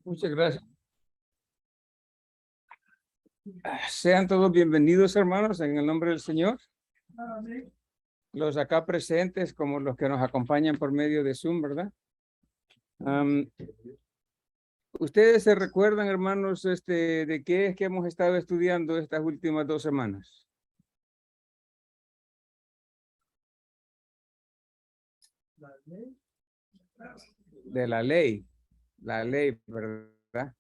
Muchas gracias. Sean todos bienvenidos, hermanos, en el nombre del Señor. Los acá presentes, como los que nos acompañan por medio de Zoom, ¿verdad? Ustedes se recuerdan, hermanos, de qué es que hemos estado estudiando estas últimas 2 semanas. De la ley, ¿verdad?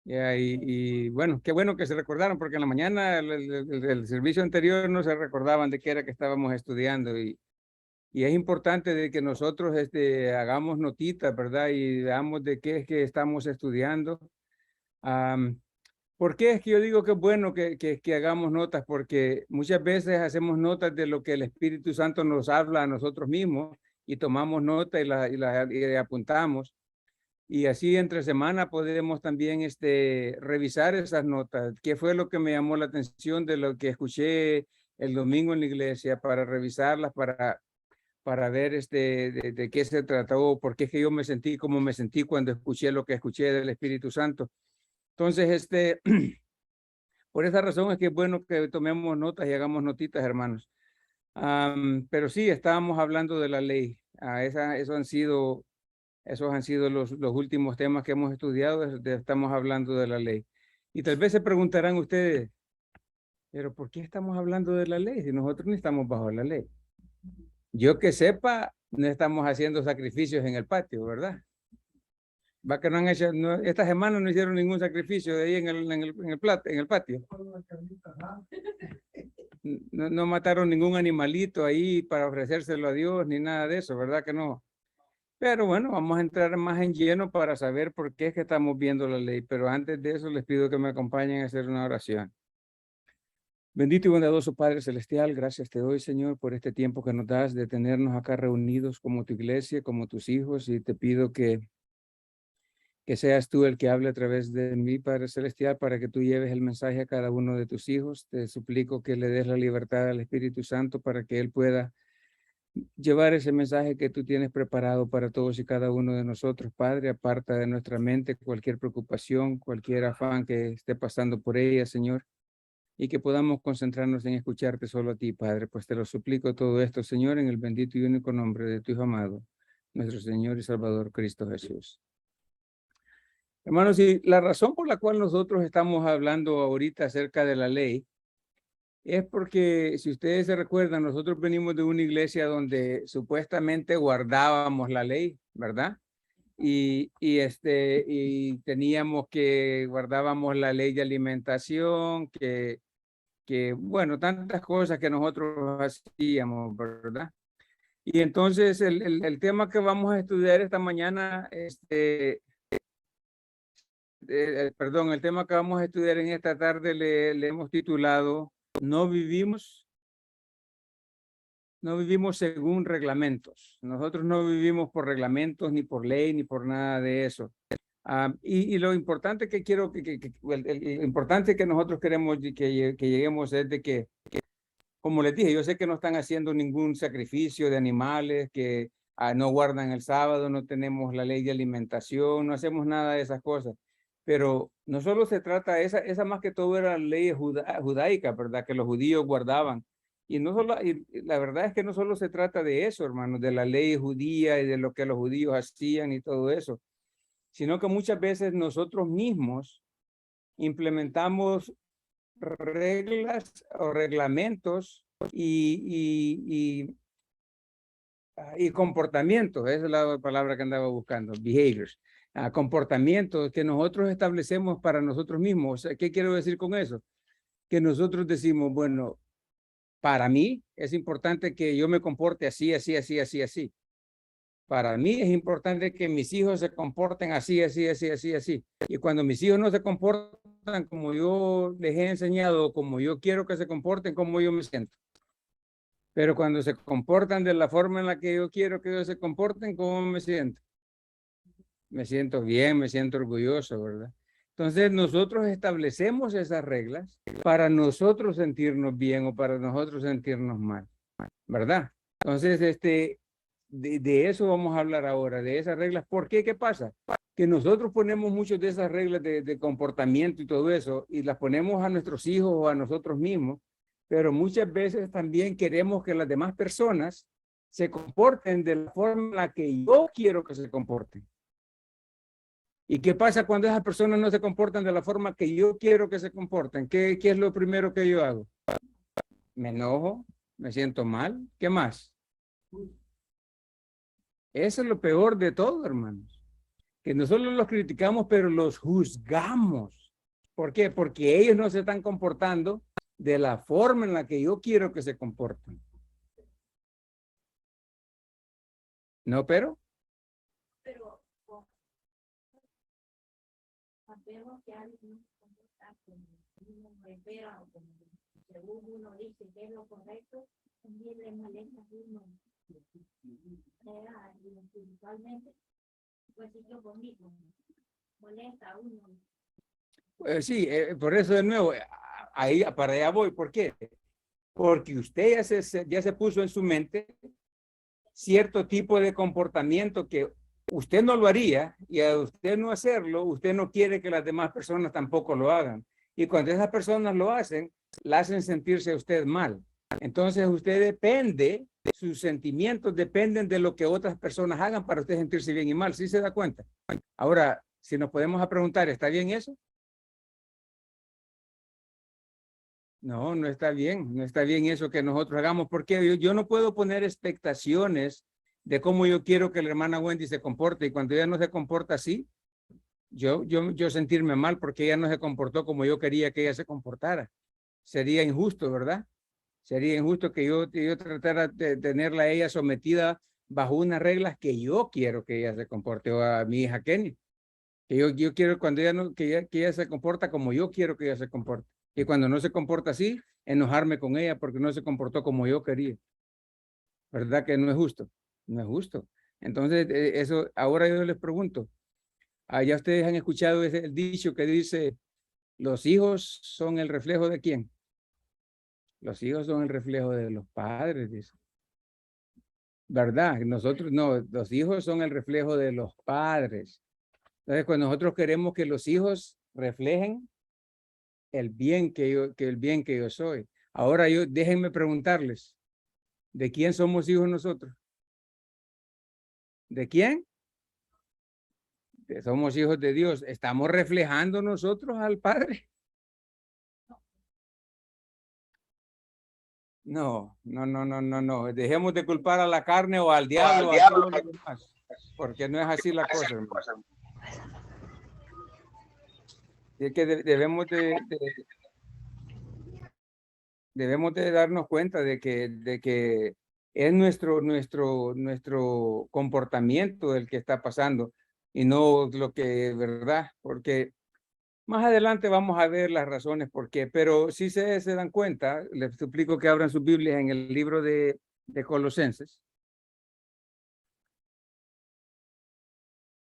Y bueno, qué bueno que se recordaron, porque en la mañana el servicio anterior no se recordaban de qué era que estábamos estudiando y es importante de que nosotros hagamos notitas, ¿verdad? Y veamos de qué es que estamos estudiando. ¿Por qué es que yo digo que es bueno que hagamos notas? Porque muchas veces hacemos notas de lo que el Espíritu Santo nos habla a nosotros mismos y tomamos nota y apuntamos. Y así entre semana podemos también revisar esas notas. ¿Qué fue lo que me llamó la atención de lo que escuché el domingo en la iglesia para revisarlas, para ver de qué se trató, por qué es que yo me sentí como me sentí cuando escuché lo que escuché del Espíritu Santo? Entonces, por esa razón es que es bueno que tomemos notas y hagamos notitas, hermanos. Pero sí, estábamos hablando de la ley. Esos han sido los últimos temas que hemos estudiado. Estamos hablando de la ley. Y tal vez se preguntarán ustedes, pero ¿por qué estamos hablando de la ley si nosotros no estamos bajo la ley? Yo que sepa, no estamos haciendo sacrificios en el patio, ¿verdad? Va que no han hecho, esta semana no hicieron ningún sacrificio de ahí en el patio. No mataron ningún animalito ahí para ofrecérselo a Dios, ni nada de eso, ¿verdad que no? Pero bueno, vamos a entrar más en lleno para saber por qué es que estamos viendo la ley. Pero antes de eso, les pido que me acompañen a hacer una oración. Bendito y bondadoso Padre Celestial, gracias te doy, Señor, por este tiempo que nos das de tenernos acá reunidos como tu iglesia, como tus hijos, y te pido que seas tú el que hable a través de mí, Padre Celestial, para que tú lleves el mensaje a cada uno de tus hijos. Te suplico que le des la libertad al Espíritu Santo para que Él pueda llevar ese mensaje que tú tienes preparado para todos y cada uno de nosotros. Padre, aparta de nuestra mente cualquier preocupación, cualquier afán que esté pasando por ella, Señor, y que podamos concentrarnos en escucharte solo a ti, Padre. Pues te lo suplico todo esto, Señor, en el bendito y único nombre de tu Hijo amado, nuestro Señor y Salvador, Cristo Jesús. Hermanos, y la razón por la cual nosotros estamos hablando ahorita acerca de la ley es porque, si ustedes se recuerdan, nosotros venimos de una iglesia donde supuestamente guardábamos la ley, ¿verdad? Y teníamos guardábamos la ley de alimentación, bueno, tantas cosas que nosotros hacíamos, ¿verdad? Y entonces el tema que vamos a estudiar esta mañana, perdón, el tema que vamos a estudiar en esta tarde le hemos titulado No vivimos según reglamentos. Nosotros no vivimos por reglamentos, ni por ley, ni por nada de eso. Y lo importante que quiero, el importante que nosotros queremos que lleguemos es de que, como les dije, yo sé que no están haciendo ningún sacrificio de animales, que no guardan el sábado, no tenemos la ley de alimentación, no hacemos nada de esas cosas. Pero no solo se trata, esa más que todo era la ley judaica, ¿verdad? Que los judíos guardaban. Y la verdad es que no solo se trata de eso, hermanos, de la ley judía y de lo que los judíos hacían y todo eso, sino que muchas veces nosotros mismos implementamos reglas o reglamentos y comportamientos, esa es la palabra que andaba buscando, behaviors, comportamientos que nosotros establecemos para nosotros mismos. O sea, ¿qué quiero decir con eso? Que nosotros decimos, bueno, para mí es importante que yo me comporte así, así, así, así, así. Para mí es importante que mis hijos se comporten así, así, así, así, así. Y cuando mis hijos no se comportan como yo les he enseñado, como yo quiero que se comporten, como yo me siento. Pero cuando se comportan de la forma en la que yo quiero que ellos se comporten, ¿cómo me siento? Me siento bien, me siento orgulloso, ¿verdad? Entonces nosotros establecemos esas reglas para nosotros sentirnos bien o para nosotros sentirnos mal, ¿verdad? Entonces, de eso vamos a hablar ahora, de esas reglas. ¿Por qué? ¿Qué pasa? Que nosotros ponemos muchas de esas reglas de comportamiento y todo eso, y las ponemos a nuestros hijos o a nosotros mismos, pero muchas veces también queremos que las demás personas se comporten de la forma en la que yo quiero que se comporten. ¿Y qué pasa cuando esas personas no se comportan de la forma que yo quiero que se comporten? ¿Qué es lo primero que yo hago? Me enojo, me siento mal. ¿Qué más? Eso es lo peor de todo, hermanos. Que no solo los criticamos, pero los juzgamos. ¿Por qué? Porque ellos no se están comportando de la forma en la que yo quiero que se comporten. ¿No, pero? Pero vemos que alguien está como uno espera o como según uno dice que es lo correcto, también le molesta a uno. Espiritualmente, pues si yo conmigo molesta a uno. Sí, por eso de nuevo, ahí para allá voy. ¿Por qué? Porque usted ya se puso en su mente cierto tipo de comportamiento que usted no lo haría, y a usted no hacerlo, usted no quiere que las demás personas tampoco lo hagan. Y cuando esas personas lo hacen, la hacen sentirse a usted mal. Entonces usted depende, sus sentimientos dependen de lo que otras personas hagan para usted sentirse bien y mal. ¿Sí se da cuenta? Ahora, si nos podemos preguntar, ¿está bien eso? No, no está bien, no está bien eso que nosotros hagamos, porque yo no puedo poner expectaciones de cómo yo quiero que la hermana Wendy se comporte, y cuando ella no se comporta así, yo sentirme mal porque ella no se comportó como yo quería que ella se comportara. Sería injusto, ¿verdad? Sería injusto que yo tratara de tenerla a ella sometida bajo unas reglas que yo quiero que ella se comporte, o a mi hija Kenny, que yo quiero cuando ella no, que ella se comporta como yo quiero que ella se comporte. Y cuando no se comporta así, enojarme con ella porque no se comportó como yo quería. ¿Verdad que no es justo? No es justo. Entonces, eso, ahora yo les pregunto, ¿ya ustedes han escuchado el dicho que dice, los hijos son el reflejo de quién? Los hijos son el reflejo de los padres, dice. ¿Verdad? Nosotros no, los hijos son el reflejo de los padres. Entonces, cuando nosotros queremos que los hijos reflejen el bien que yo soy. Ahora déjenme preguntarles, ¿de quién somos hijos nosotros? ¿De quién? Somos hijos de Dios. ¿Estamos reflejando nosotros al Padre? No, no, no, no, no, no. Dejemos de culpar a la carne o al diablo, a todos los demás, porque no es así la cosa, hermano. Es que debemos de darnos cuenta de que es nuestro comportamiento el que está pasando y no lo que es verdad, porque más adelante vamos a ver las razones por qué, pero si se dan cuenta, les suplico que abran sus Biblias en el libro de Colosenses.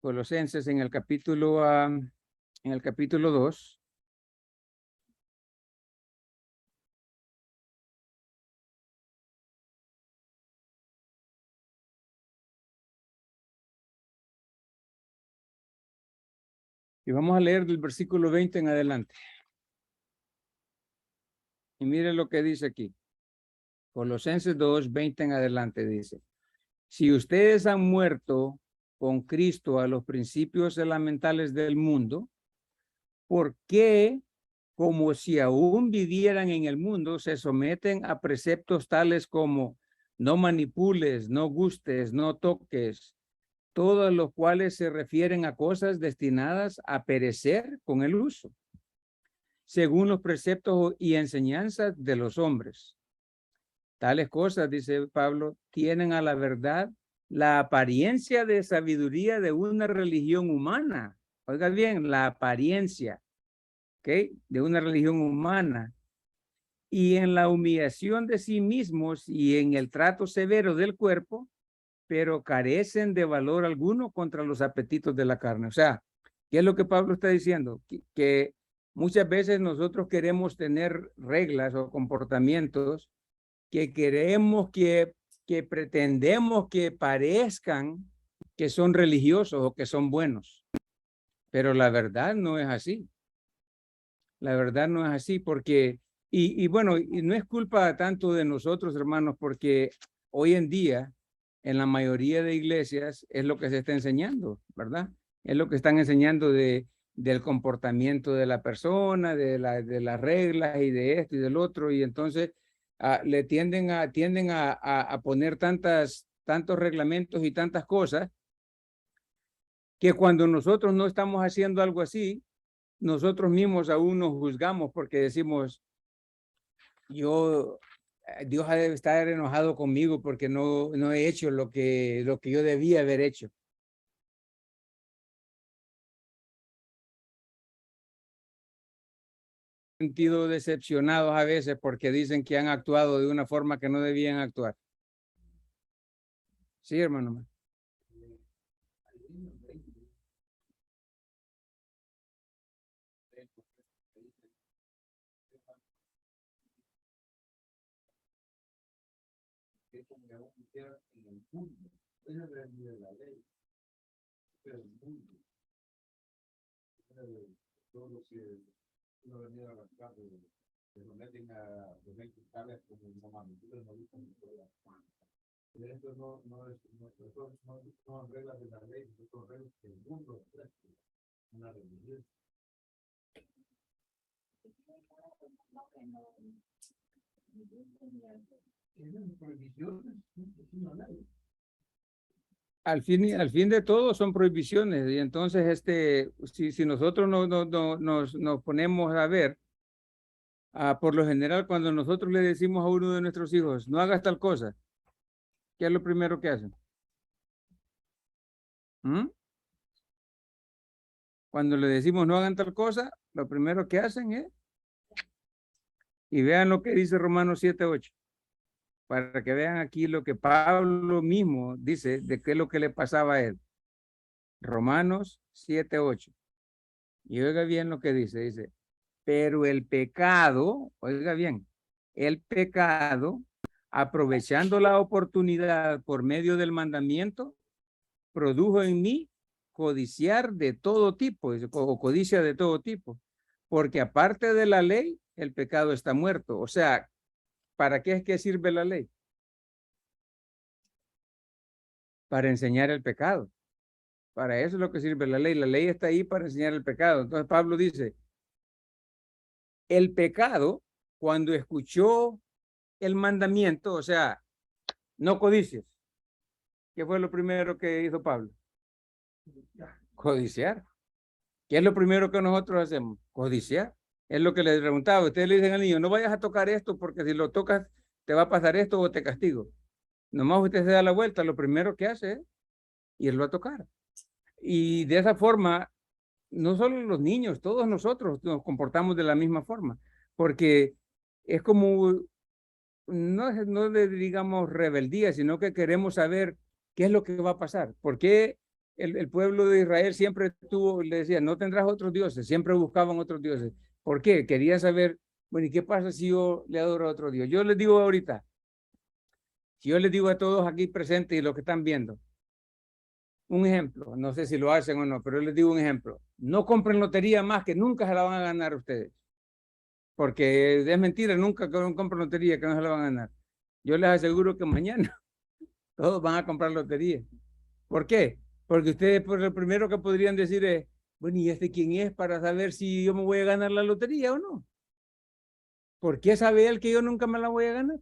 Colosenses en el capítulo 2. Y vamos a leer del versículo 20 en adelante. Y miren lo que dice aquí. Colosenses 2, 20 en adelante dice. Si ustedes han muerto con Cristo a los principios elementales del mundo, ¿por qué, como si aún vivieran en el mundo, se someten a preceptos tales como no manipules, no gustes, no toques, todos los cuales se refieren a cosas destinadas a perecer con el uso, según los preceptos y enseñanzas de los hombres? Tales cosas, dice Pablo, tienen a la verdad la apariencia de sabiduría de una religión humana. Oiga bien, la apariencia, ¿ok? De una religión humana. Y en la humillación de sí mismos y en el trato severo del cuerpo, pero carecen de valor alguno contra los apetitos de la carne. O sea, ¿qué es lo que Pablo está diciendo? Que muchas veces nosotros queremos tener reglas o comportamientos que queremos que que pretendemos que parezcan que son religiosos o que son buenos, pero la verdad no es así. La verdad no es así porque, y bueno, y no es culpa tanto de nosotros, hermanos, porque hoy en día en la mayoría de iglesias es lo que se está enseñando, ¿verdad? Es lo que están enseñando del comportamiento de la persona, de las reglas y de esto y del otro, y entonces le tienden a poner tantos reglamentos y tantas cosas que cuando nosotros no estamos haciendo algo así, nosotros mismos aún nos juzgamos porque decimos, Dios ha de estar enojado conmigo porque no he hecho lo que yo debía haber hecho. Sentido decepcionados a veces porque dicen que han actuado de una forma que no debían actuar. Sí, hermano. Al fin de todo son prohibiciones y entonces si nosotros nos ponemos a ver, por lo general cuando nosotros le decimos a uno de nuestros hijos no hagas tal cosa, ¿qué es lo primero que hacen? ¿Mm? Cuando le decimos no hagan tal cosa, lo primero que hacen es, y vean lo que dice Romanos 7:8, para que vean aquí lo que Pablo mismo dice de qué es lo que le pasaba a él. Romanos 7:8. Y oiga bien lo que dice, pero el pecado, oiga bien, el pecado, aprovechando la oportunidad por medio del mandamiento, produjo en mí codiciar de todo tipo, o codicia de todo tipo, porque aparte de la ley, el pecado está muerto. O sea, ¿para qué es que sirve la ley? Para enseñar el pecado. Para eso es lo que sirve la ley. La ley está ahí para enseñar el pecado. Entonces Pablo dice, el pecado, cuando escuchó el mandamiento, o sea, no codicies. ¿Qué fue lo primero que hizo Pablo? Codiciar. ¿Qué es lo primero que nosotros hacemos? Codiciar. Es lo que les preguntaba. Ustedes le dicen al niño, no vayas a tocar esto porque si lo tocas te va a pasar esto o te castigo. Nomás usted se da la vuelta, lo primero que hace es irlo a tocar. Y de esa forma, no solo los niños, todos nosotros nos comportamos de la misma forma, porque es como, no le digamos rebeldía, sino que queremos saber qué es lo que va a pasar. ¿Por qué el pueblo de Israel siempre le decía, no tendrás otros dioses? Siempre buscaban otros dioses. ¿Por qué? Quería saber, bueno, ¿y qué pasa si yo le adoro a otro Dios? Yo les digo ahorita, si yo les digo a todos aquí presentes y los que están viendo, un ejemplo, no sé si lo hacen o no, pero yo les digo un ejemplo. No compren lotería más, que nunca se la van a ganar ustedes. Porque es mentira, nunca compren lotería que no se la van a ganar. Yo les aseguro que mañana todos van a comprar lotería. ¿Por qué? Porque ustedes pues, lo primero que podrían decir es, bueno, ¿y este quién es para saber si yo me voy a ganar la lotería o no? ¿Por qué sabe él que yo nunca me la voy a ganar?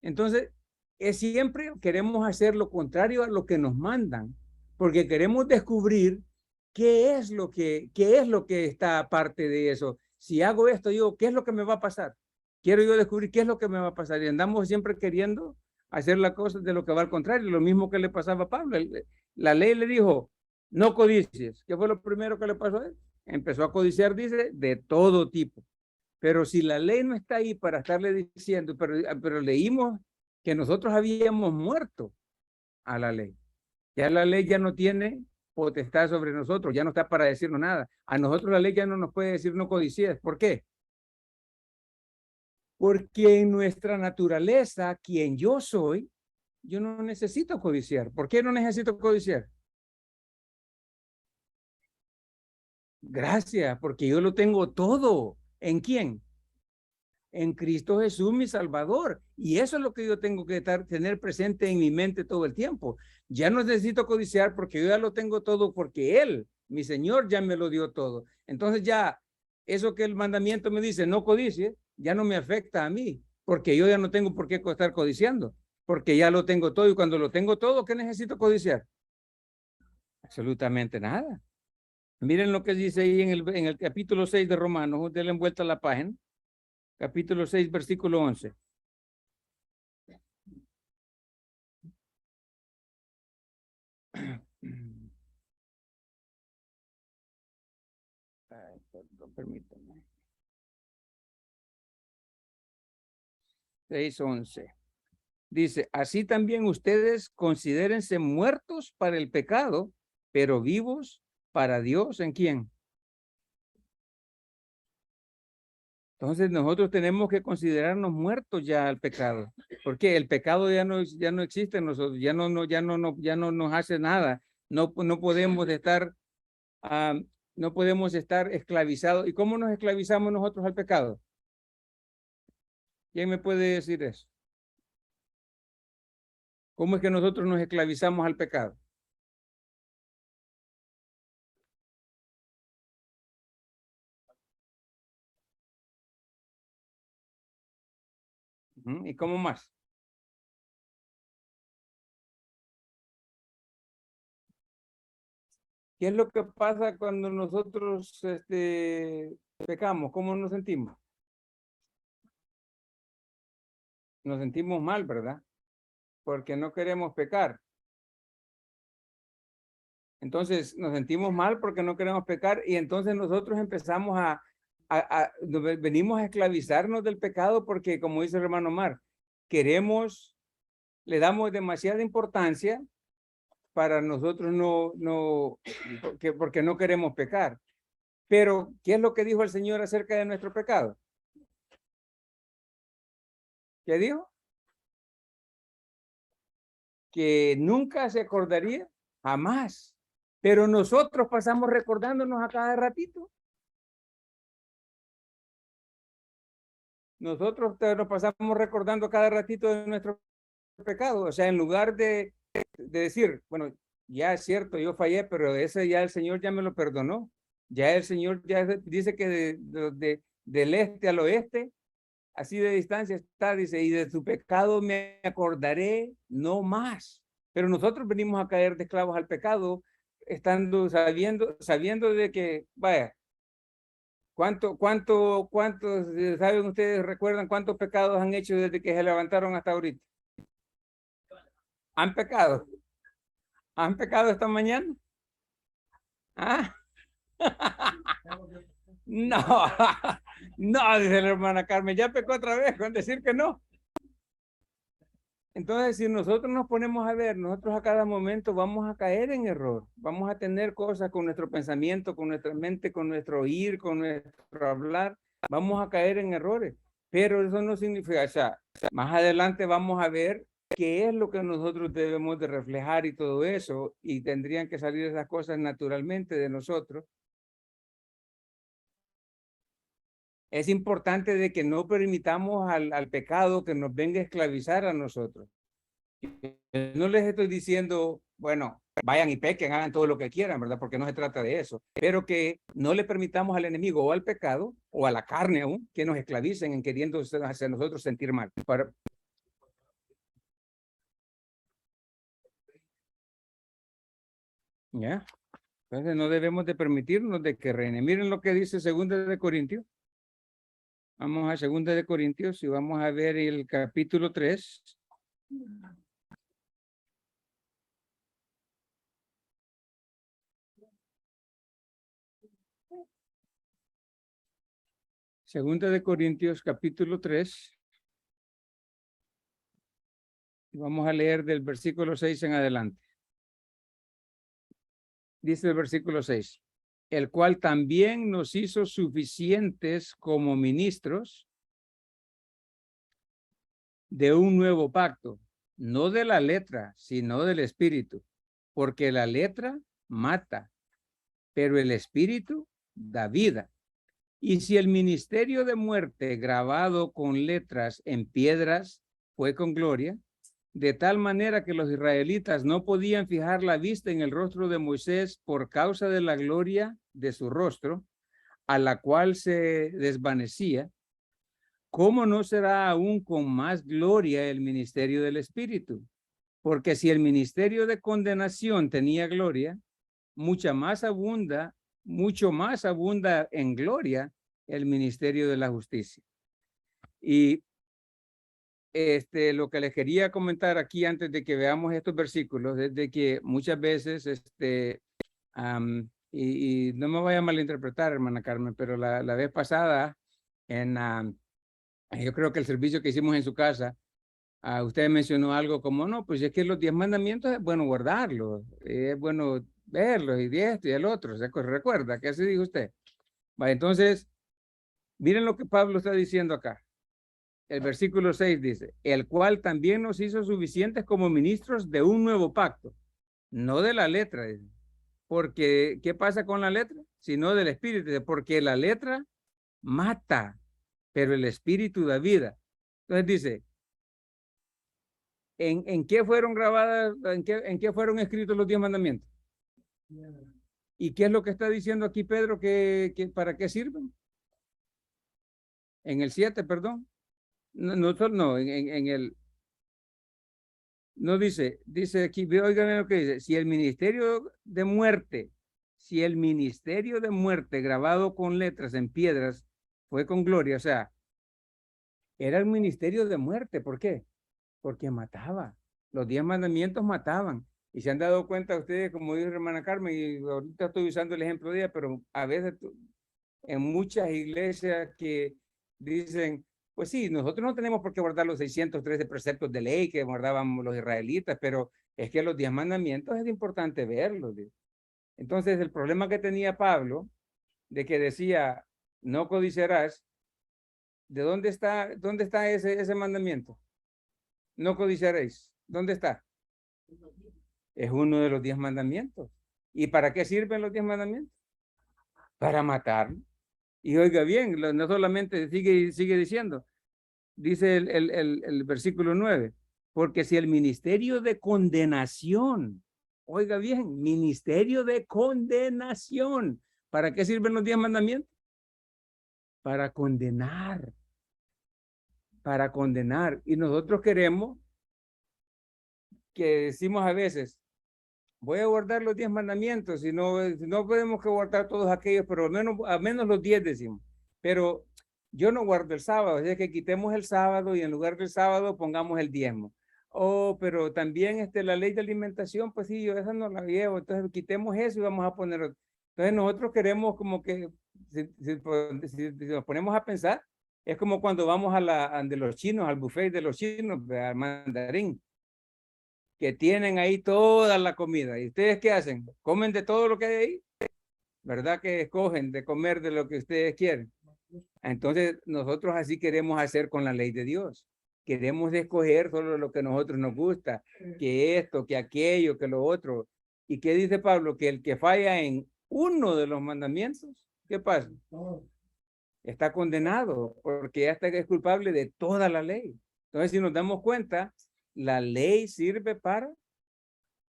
Entonces, es siempre queremos hacer lo contrario a lo que nos mandan, porque queremos descubrir qué es lo que está aparte de eso. Si hago esto, yo, ¿qué es lo que me va a pasar? Quiero yo descubrir qué es lo que me va a pasar. Y andamos siempre queriendo hacer las cosas de lo que va al contrario, lo mismo que le pasaba a Pablo. La ley le dijo, no codicies. ¿Qué fue lo primero que le pasó a él? Empezó a codiciar, dice, de todo tipo. Pero si la ley no está ahí para estarle diciendo, pero leímos que nosotros habíamos muerto a la ley. Ya la ley ya no tiene potestad sobre nosotros, ya no está para decirnos nada. A nosotros la ley ya no nos puede decir no codicias. ¿Por qué? Porque en nuestra naturaleza, quien yo soy, yo no necesito codiciar. ¿Por qué no necesito codiciar? Gracias, porque yo lo tengo todo. ¿En quién? En Cristo Jesús, mi Salvador. Y eso es lo que yo tengo que tener presente en mi mente todo el tiempo. Ya no necesito codiciar porque yo ya lo tengo todo, porque Él, mi Señor, ya me lo dio todo. Entonces ya, eso que el mandamiento me dice, no codicie, ya no me afecta a mí, porque yo ya no tengo por qué estar codiciando, porque ya lo tengo todo. Y cuando lo tengo todo, ¿qué necesito codiciar? Absolutamente nada. Miren lo que dice ahí en el capítulo 6 de Romanos, denle vuelta a la página. Capítulo 6, versículo 11. Ay, perdón, permítame. 6:11. Dice, así también ustedes considérense muertos para el pecado, pero vivos para Dios. ¿En quién? Entonces nosotros tenemos que considerarnos muertos ya al pecado, porque el pecado ya no existe en nosotros, ya no nos hace nada. No podemos estar, no podemos estar esclavizados. ¿Y cómo nos esclavizamos nosotros al pecado? ¿Quién me puede decir eso? ¿Cómo es que nosotros nos esclavizamos al pecado? ¿Y cómo más? ¿Qué es lo que pasa cuando nosotros pecamos? ¿Cómo nos sentimos? Nos sentimos mal, ¿verdad? Porque no queremos pecar. Entonces nos sentimos mal porque no queremos pecar y entonces nosotros empezamos venimos a esclavizarnos del pecado porque, como dice el hermano Omar, le damos demasiada importancia para nosotros porque no queremos pecar. Pero, ¿qué es lo que dijo el Señor acerca de nuestro pecado? ¿Qué dijo? Que nunca se acordaría, jamás. Pero nosotros pasamos recordándonos a cada ratito. Nosotros nos pasamos recordando cada ratito de nuestro pecado. O sea, en lugar de decir, bueno, ya es cierto, yo fallé, pero ese ya el Señor ya me lo perdonó. Ya el Señor ya dice que del este al oeste, así de distancia está, dice, y de tu pecado me acordaré no más. Pero nosotros venimos a caer de esclavos al pecado, sabiendo de que, vaya, ¿cuántos, saben ustedes, recuerdan cuántos pecados han hecho desde que se levantaron hasta ahorita? ¿Han pecado? ¿Han pecado esta mañana? ¿Ah? No, no, dice la hermana Carmen, ya pecó otra vez con decir que no. Entonces, si nosotros nos ponemos a ver, nosotros a cada momento vamos a caer en error, vamos a tener cosas con nuestro pensamiento, con nuestra mente, con nuestro oír, con nuestro hablar, vamos a caer en errores, pero eso no significa, o sea, más adelante vamos a ver qué es lo que nosotros debemos de reflejar y todo eso, y tendrían que salir esas cosas naturalmente de nosotros. Es importante de que no permitamos al pecado que nos venga a esclavizar a nosotros. No les estoy diciendo, bueno, vayan y pequen, hagan todo lo que quieran, ¿verdad? Porque no se trata de eso. Pero que no le permitamos al enemigo o al pecado o a la carne aún que nos esclavicen en queriendo hacer nosotros sentir mal. ¿Ya? Entonces no debemos de permitirnos de que reine. Miren lo que dice 2 Corintios. Vamos a 2 Corintios y vamos a ver el capítulo 3. Segunda de Corintios, capítulo 3. Vamos a leer del versículo 6 en adelante. Dice el versículo 6. El cual también nos hizo suficientes como ministros de un nuevo pacto. no de la letra, sino del espíritu, porque la letra mata, pero el espíritu da vida. Y si el ministerio de muerte grabado con letras en piedras fue con gloria, de tal manera que los israelitas no podían fijar la vista en el rostro de Moisés por causa de la gloria de su rostro, a la cual se desvanecía, ¿cómo no será aún con más gloria el ministerio del Espíritu? Porque si el ministerio de condenación tenía gloria, mucho más abunda en gloria el ministerio de la justicia. Y lo que les quería comentar aquí antes de que veamos estos versículos es de que muchas veces, y no me vaya a malinterpretar, hermana Carmen, pero la vez pasada, yo creo que el servicio que hicimos en su casa, usted mencionó algo como, no, pues es que los 10 mandamientos es bueno guardarlos, es bueno verlos y de esto y el otro, ¿se recuerda? ¿Qué así dijo usted? Va, entonces, miren lo que Pablo está diciendo acá. El versículo 6 dice, el cual también nos hizo suficientes como ministros de un nuevo pacto, no de la letra, dice. Porque, ¿qué pasa con la letra? Sino del espíritu, porque la letra mata, pero el espíritu da vida. Entonces dice, ¿en qué fueron grabadas, en qué fueron escritos los 10 mandamientos? ¿Y qué es lo que está diciendo aquí Pedro que para qué sirven? En el 7, perdón. No, en el, no dice aquí, oigan lo que dice, si el ministerio de muerte grabado con letras en piedras fue con gloria, o sea, era el ministerio de muerte, ¿por qué? Porque mataba, los 10 mandamientos mataban, y se han dado cuenta ustedes, como dijo hermana Carmen, y ahorita estoy usando el ejemplo de ella, pero a veces en muchas iglesias que dicen, pues sí, nosotros no tenemos por qué guardar los 613 preceptos de ley que guardaban los israelitas, pero es que los 10 mandamientos es importante verlos. Entonces, el problema que tenía Pablo, de que decía, no codiciarás, ¿de dónde está ese mandamiento? No codiciaréis. ¿Dónde está? Es uno de los 10 mandamientos. ¿Y para qué sirven los 10 mandamientos? Para matar. Y oiga bien, no solamente sigue diciendo, dice el versículo 9, porque si el ministerio de condenación, oiga bien, ministerio de condenación, ¿para qué sirven los 10 mandamientos? Para condenar, para condenar. Y nosotros queremos, que decimos a veces, voy a guardar los 10 mandamientos, si no podemos que guardar todos aquellos, pero al menos los 10 decimos. Pero yo no guardo el sábado, es que quitemos el sábado y en lugar del sábado pongamos el diezmo. Oh, pero también la ley de alimentación, pues sí, yo esa no la llevo, entonces quitemos eso y vamos a poner otro. Entonces nosotros queremos como que, si nos ponemos a pensar, es como cuando vamos de los chinos, al buffet de los chinos, al mandarín, que tienen ahí toda la comida. ¿Y ustedes qué hacen? ¿Comen de todo lo que hay ahí? ¿Verdad que escogen de comer de lo que ustedes quieren? Entonces, nosotros así queremos hacer con la ley de Dios. Queremos escoger solo lo que a nosotros nos gusta, que esto, que aquello, que lo otro. ¿Y qué dice Pablo? Que el que falla en uno de los mandamientos, ¿qué pasa? Está condenado porque ya es culpable de toda la ley. Entonces, si nos damos cuenta, la ley sirve para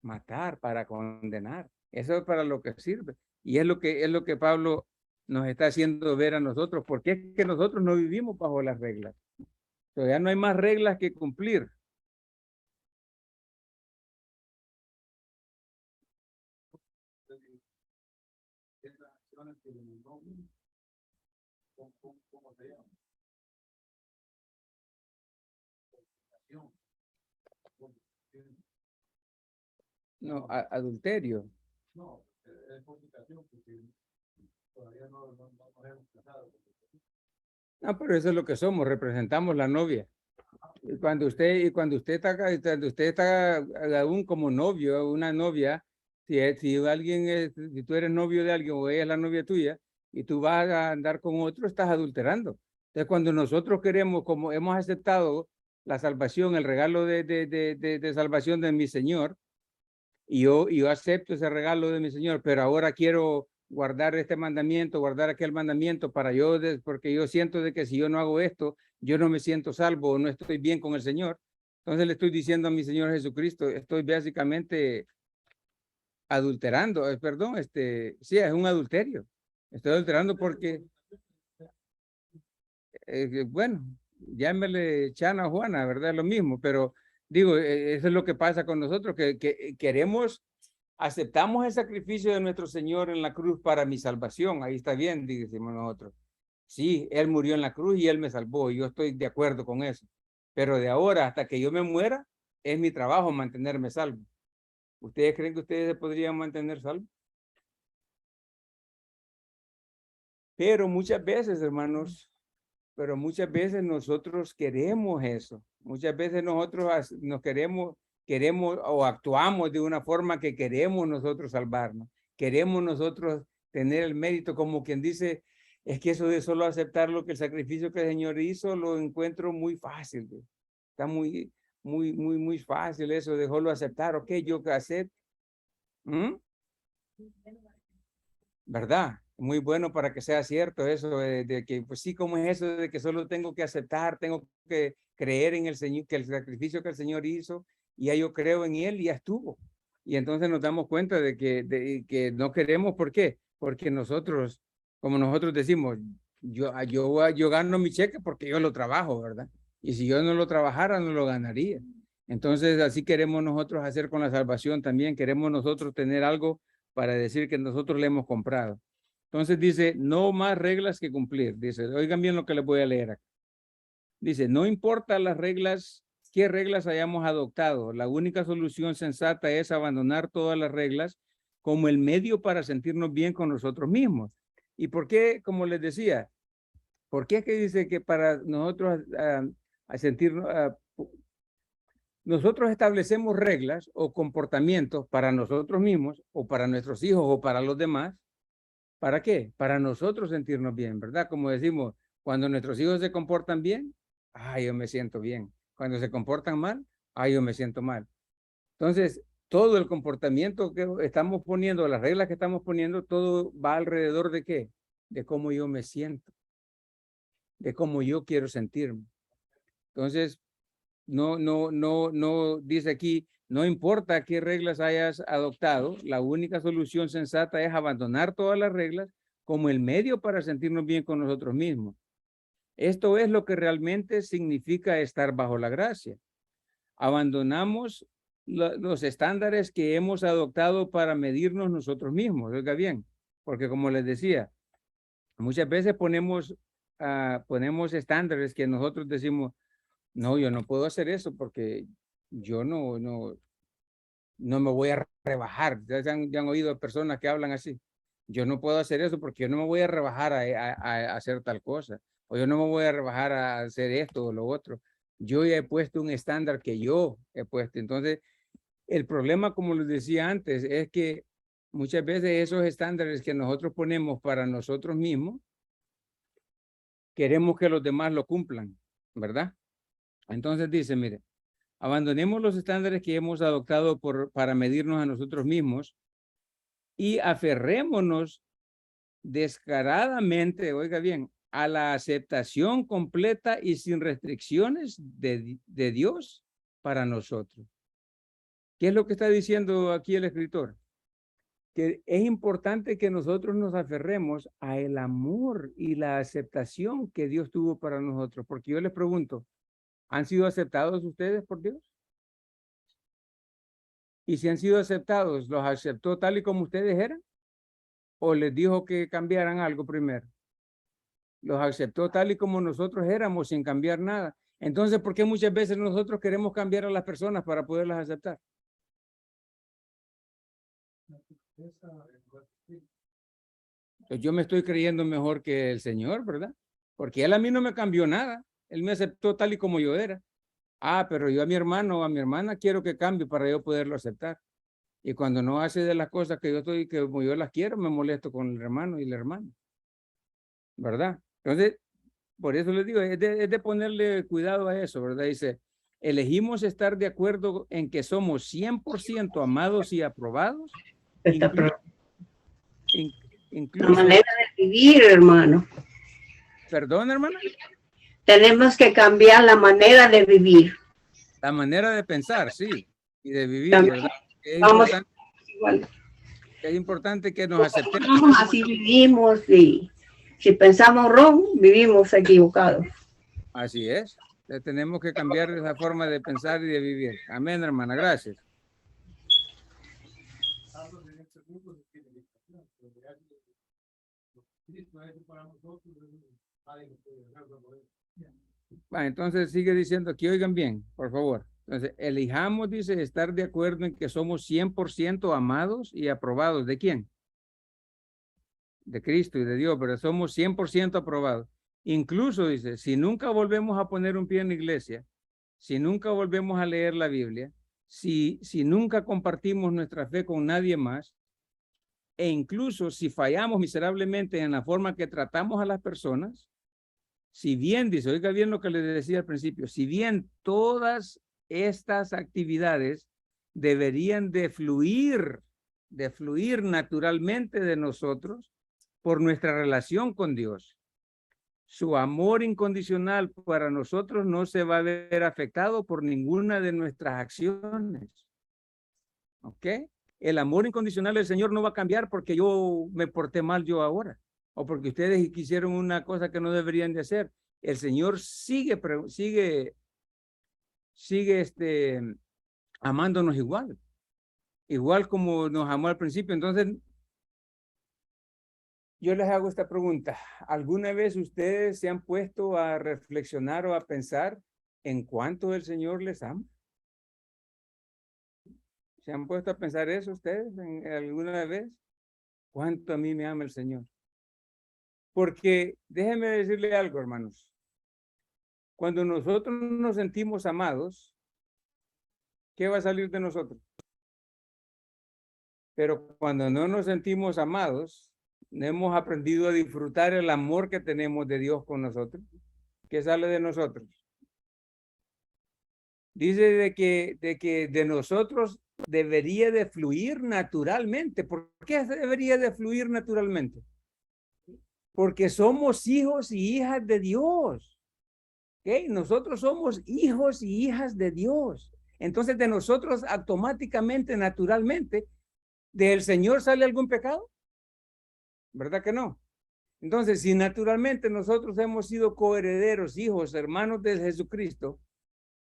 matar, para condenar. Eso es para lo que sirve. Y es lo que Pablo nos está haciendo ver a nosotros, porque es que nosotros no vivimos bajo las reglas. Todavía no hay más reglas que cumplir. No, adulterio. No, es fornicación porque todavía no hemos casado. No, pero eso es lo que somos, representamos la novia. Y cuando usted está aún como novio, una novia, si tú eres novio de alguien o ella es la novia tuya y tú vas a andar con otro, estás adulterando. Entonces, cuando nosotros queremos, como hemos aceptado la salvación, el regalo de salvación de mi Señor, y yo acepto ese regalo de mi Señor, pero ahora quiero guardar este mandamiento, guardar aquel mandamiento para yo, porque yo siento de que si yo no hago esto, yo no me siento salvo, no estoy bien con el Señor. Entonces le estoy diciendo a mi Señor Jesucristo, estoy básicamente adulterando, perdón, sí, es un adulterio. Estoy adulterando porque, bueno, llámele Chana o Juana, ¿verdad? Es lo mismo, pero digo, eso es lo que pasa con nosotros, que queremos, aceptamos el sacrificio de nuestro Señor en la cruz para mi salvación. Ahí está bien, decimos nosotros. Sí, Él murió en la cruz y Él me salvó. Y yo estoy de acuerdo con eso. Pero de ahora hasta que yo me muera, es mi trabajo mantenerme salvo. ¿Ustedes creen que ustedes se podrían mantener salvos? Pero muchas veces, hermanos, pero muchas veces nosotros queremos eso. Muchas veces nosotros nos queremos o actuamos de una forma que queremos nosotros salvarnos. Queremos nosotros tener el mérito, como quien dice, es que eso de solo aceptar lo que el sacrificio que el Señor hizo, lo encuentro muy fácil. Está muy fácil eso de solo aceptar. Ok, yo que acepto. ¿Verdad? Muy bueno para que sea cierto eso de que, pues sí, como es eso de que solo tengo que aceptar, tengo que creer en el Señor, que el sacrificio que el Señor hizo, y ya yo creo en Él y ya estuvo. Y entonces nos damos cuenta de que no queremos, ¿por qué? Porque nosotros, como nosotros decimos, yo gano mi cheque porque yo lo trabajo, ¿verdad? Y si yo no lo trabajara, no lo ganaría. Entonces, así queremos nosotros hacer con la salvación también, queremos nosotros tener algo para decir que nosotros le hemos comprado. Entonces dice, no más reglas que cumplir. Dice, oigan bien lo que les voy a leer acá. Dice, no importa las reglas, qué reglas hayamos adoptado, la única solución sensata es abandonar todas las reglas como el medio para sentirnos bien con nosotros mismos. ¿Y por qué, como les decía, por qué es que dice que para nosotros a sentirnos, nosotros establecemos reglas o comportamientos para nosotros mismos o para nuestros hijos o para los demás? ¿Para qué? Para nosotros sentirnos bien, ¿verdad? Como decimos, cuando nuestros hijos se comportan bien, yo me siento bien. Cuando se comportan mal, yo me siento mal. Entonces, todo el comportamiento que estamos poniendo, las reglas que estamos poniendo, todo va alrededor de qué? De cómo yo me siento, de cómo yo quiero sentirme. Entonces, no dice aquí, no importa qué reglas hayas adoptado, la única solución sensata es abandonar todas las reglas como el medio para sentirnos bien con nosotros mismos. Esto es lo que realmente significa estar bajo la gracia. Abandonamos los estándares que hemos adoptado para medirnos nosotros mismos, oiga bien, porque como les decía, muchas veces ponemos estándares que nosotros decimos, no, yo no puedo hacer eso porque yo no me voy a rebajar. Ya han oído personas que hablan así. Yo no puedo hacer eso porque yo no me voy a rebajar a hacer tal cosa. O yo no me voy a rebajar a hacer esto o lo otro. Yo ya he puesto un estándar que yo he puesto. Entonces, el problema, como les decía antes, es que muchas veces esos estándares que nosotros ponemos para nosotros mismos, queremos que los demás lo cumplan, ¿verdad? Entonces dice, mire, abandonemos los estándares que hemos adoptado para medirnos a nosotros mismos y aferrémonos descaradamente, oiga bien, a la aceptación completa y sin restricciones de Dios para nosotros. ¿Qué es lo que está diciendo aquí el escritor? Que es importante que nosotros nos aferremos a el amor y la aceptación que Dios tuvo para nosotros. Porque yo les pregunto, ¿han sido aceptados ustedes por Dios? Y si han sido aceptados, ¿los aceptó tal y como ustedes eran? ¿O les dijo que cambiaran algo primero? Los aceptó tal y como nosotros éramos, sin cambiar nada. Entonces, ¿por qué muchas veces nosotros queremos cambiar a las personas para poderlas aceptar? Pues yo me estoy creyendo mejor que el Señor, ¿verdad? Porque Él a mí no me cambió nada. Él me aceptó tal y como yo era. Pero yo a mi hermano o a mi hermana quiero que cambie para yo poderlo aceptar. Y cuando no hace de las cosas que como yo las quiero, me molesto con el hermano y la hermana. ¿Verdad? Entonces, por eso les digo, es de ponerle cuidado a eso, ¿verdad? Dice, Elegimos estar de acuerdo en que somos 100% amados y aprobados. Esta la Incluso, manera de vivir, hermano. perdón, hermana. Tenemos que cambiar la manera de vivir. La manera de pensar, sí, y de vivir, También, ¿verdad? Es importante que nos aceptemos. Así vivimos y si pensamos wrong, vivimos equivocados. Así es. Tenemos que cambiar esa forma de pensar y de vivir. Amén, hermana. Gracias. Entonces sigue diciendo aquí, oigan bien, por favor. Entonces, elijamos, dice, estar de acuerdo en que somos 100% amados y aprobados. ¿De quién? De Cristo y de Dios, pero somos 100% aprobados. Incluso, dice, si nunca volvemos a poner un pie en la iglesia, si nunca volvemos a leer la Biblia, si nunca compartimos nuestra fe con nadie más, e incluso si fallamos miserablemente en la forma que tratamos a las personas, si bien, dice, oiga bien lo que les decía al principio, si bien todas estas actividades deberían de fluir naturalmente de nosotros por nuestra relación con Dios, su amor incondicional para nosotros no se va a ver afectado por ninguna de nuestras acciones. ¿Ok? El amor incondicional del Señor no va a cambiar porque yo me porté mal yo ahora, o porque ustedes quisieron una cosa que no deberían de hacer. El Señor sigue amándonos igual como nos amó al principio. Entonces, yo les hago esta pregunta. ¿Alguna vez ustedes se han puesto a reflexionar o a pensar en cuánto el Señor les ama? ¿Se han puesto a pensar eso ustedes alguna vez? ¿Cuánto a mí me ama el Señor? Porque déjenme decirle algo, hermanos. Cuando nosotros nos sentimos amados, ¿qué va a salir de nosotros? Pero cuando no nos sentimos amados, no hemos aprendido a disfrutar el amor que tenemos de Dios con nosotros. ¿Qué sale de nosotros? Dice de que de nosotros debería de fluir naturalmente. ¿Por qué debería de fluir naturalmente? Porque somos hijos y hijas de Dios. ¿Okay? Nosotros somos hijos y hijas de Dios. Entonces de nosotros automáticamente, naturalmente, ¿del Señor sale algún pecado? ¿Verdad que no? Entonces, si naturalmente nosotros hemos sido coherederos, hijos, hermanos de Jesucristo,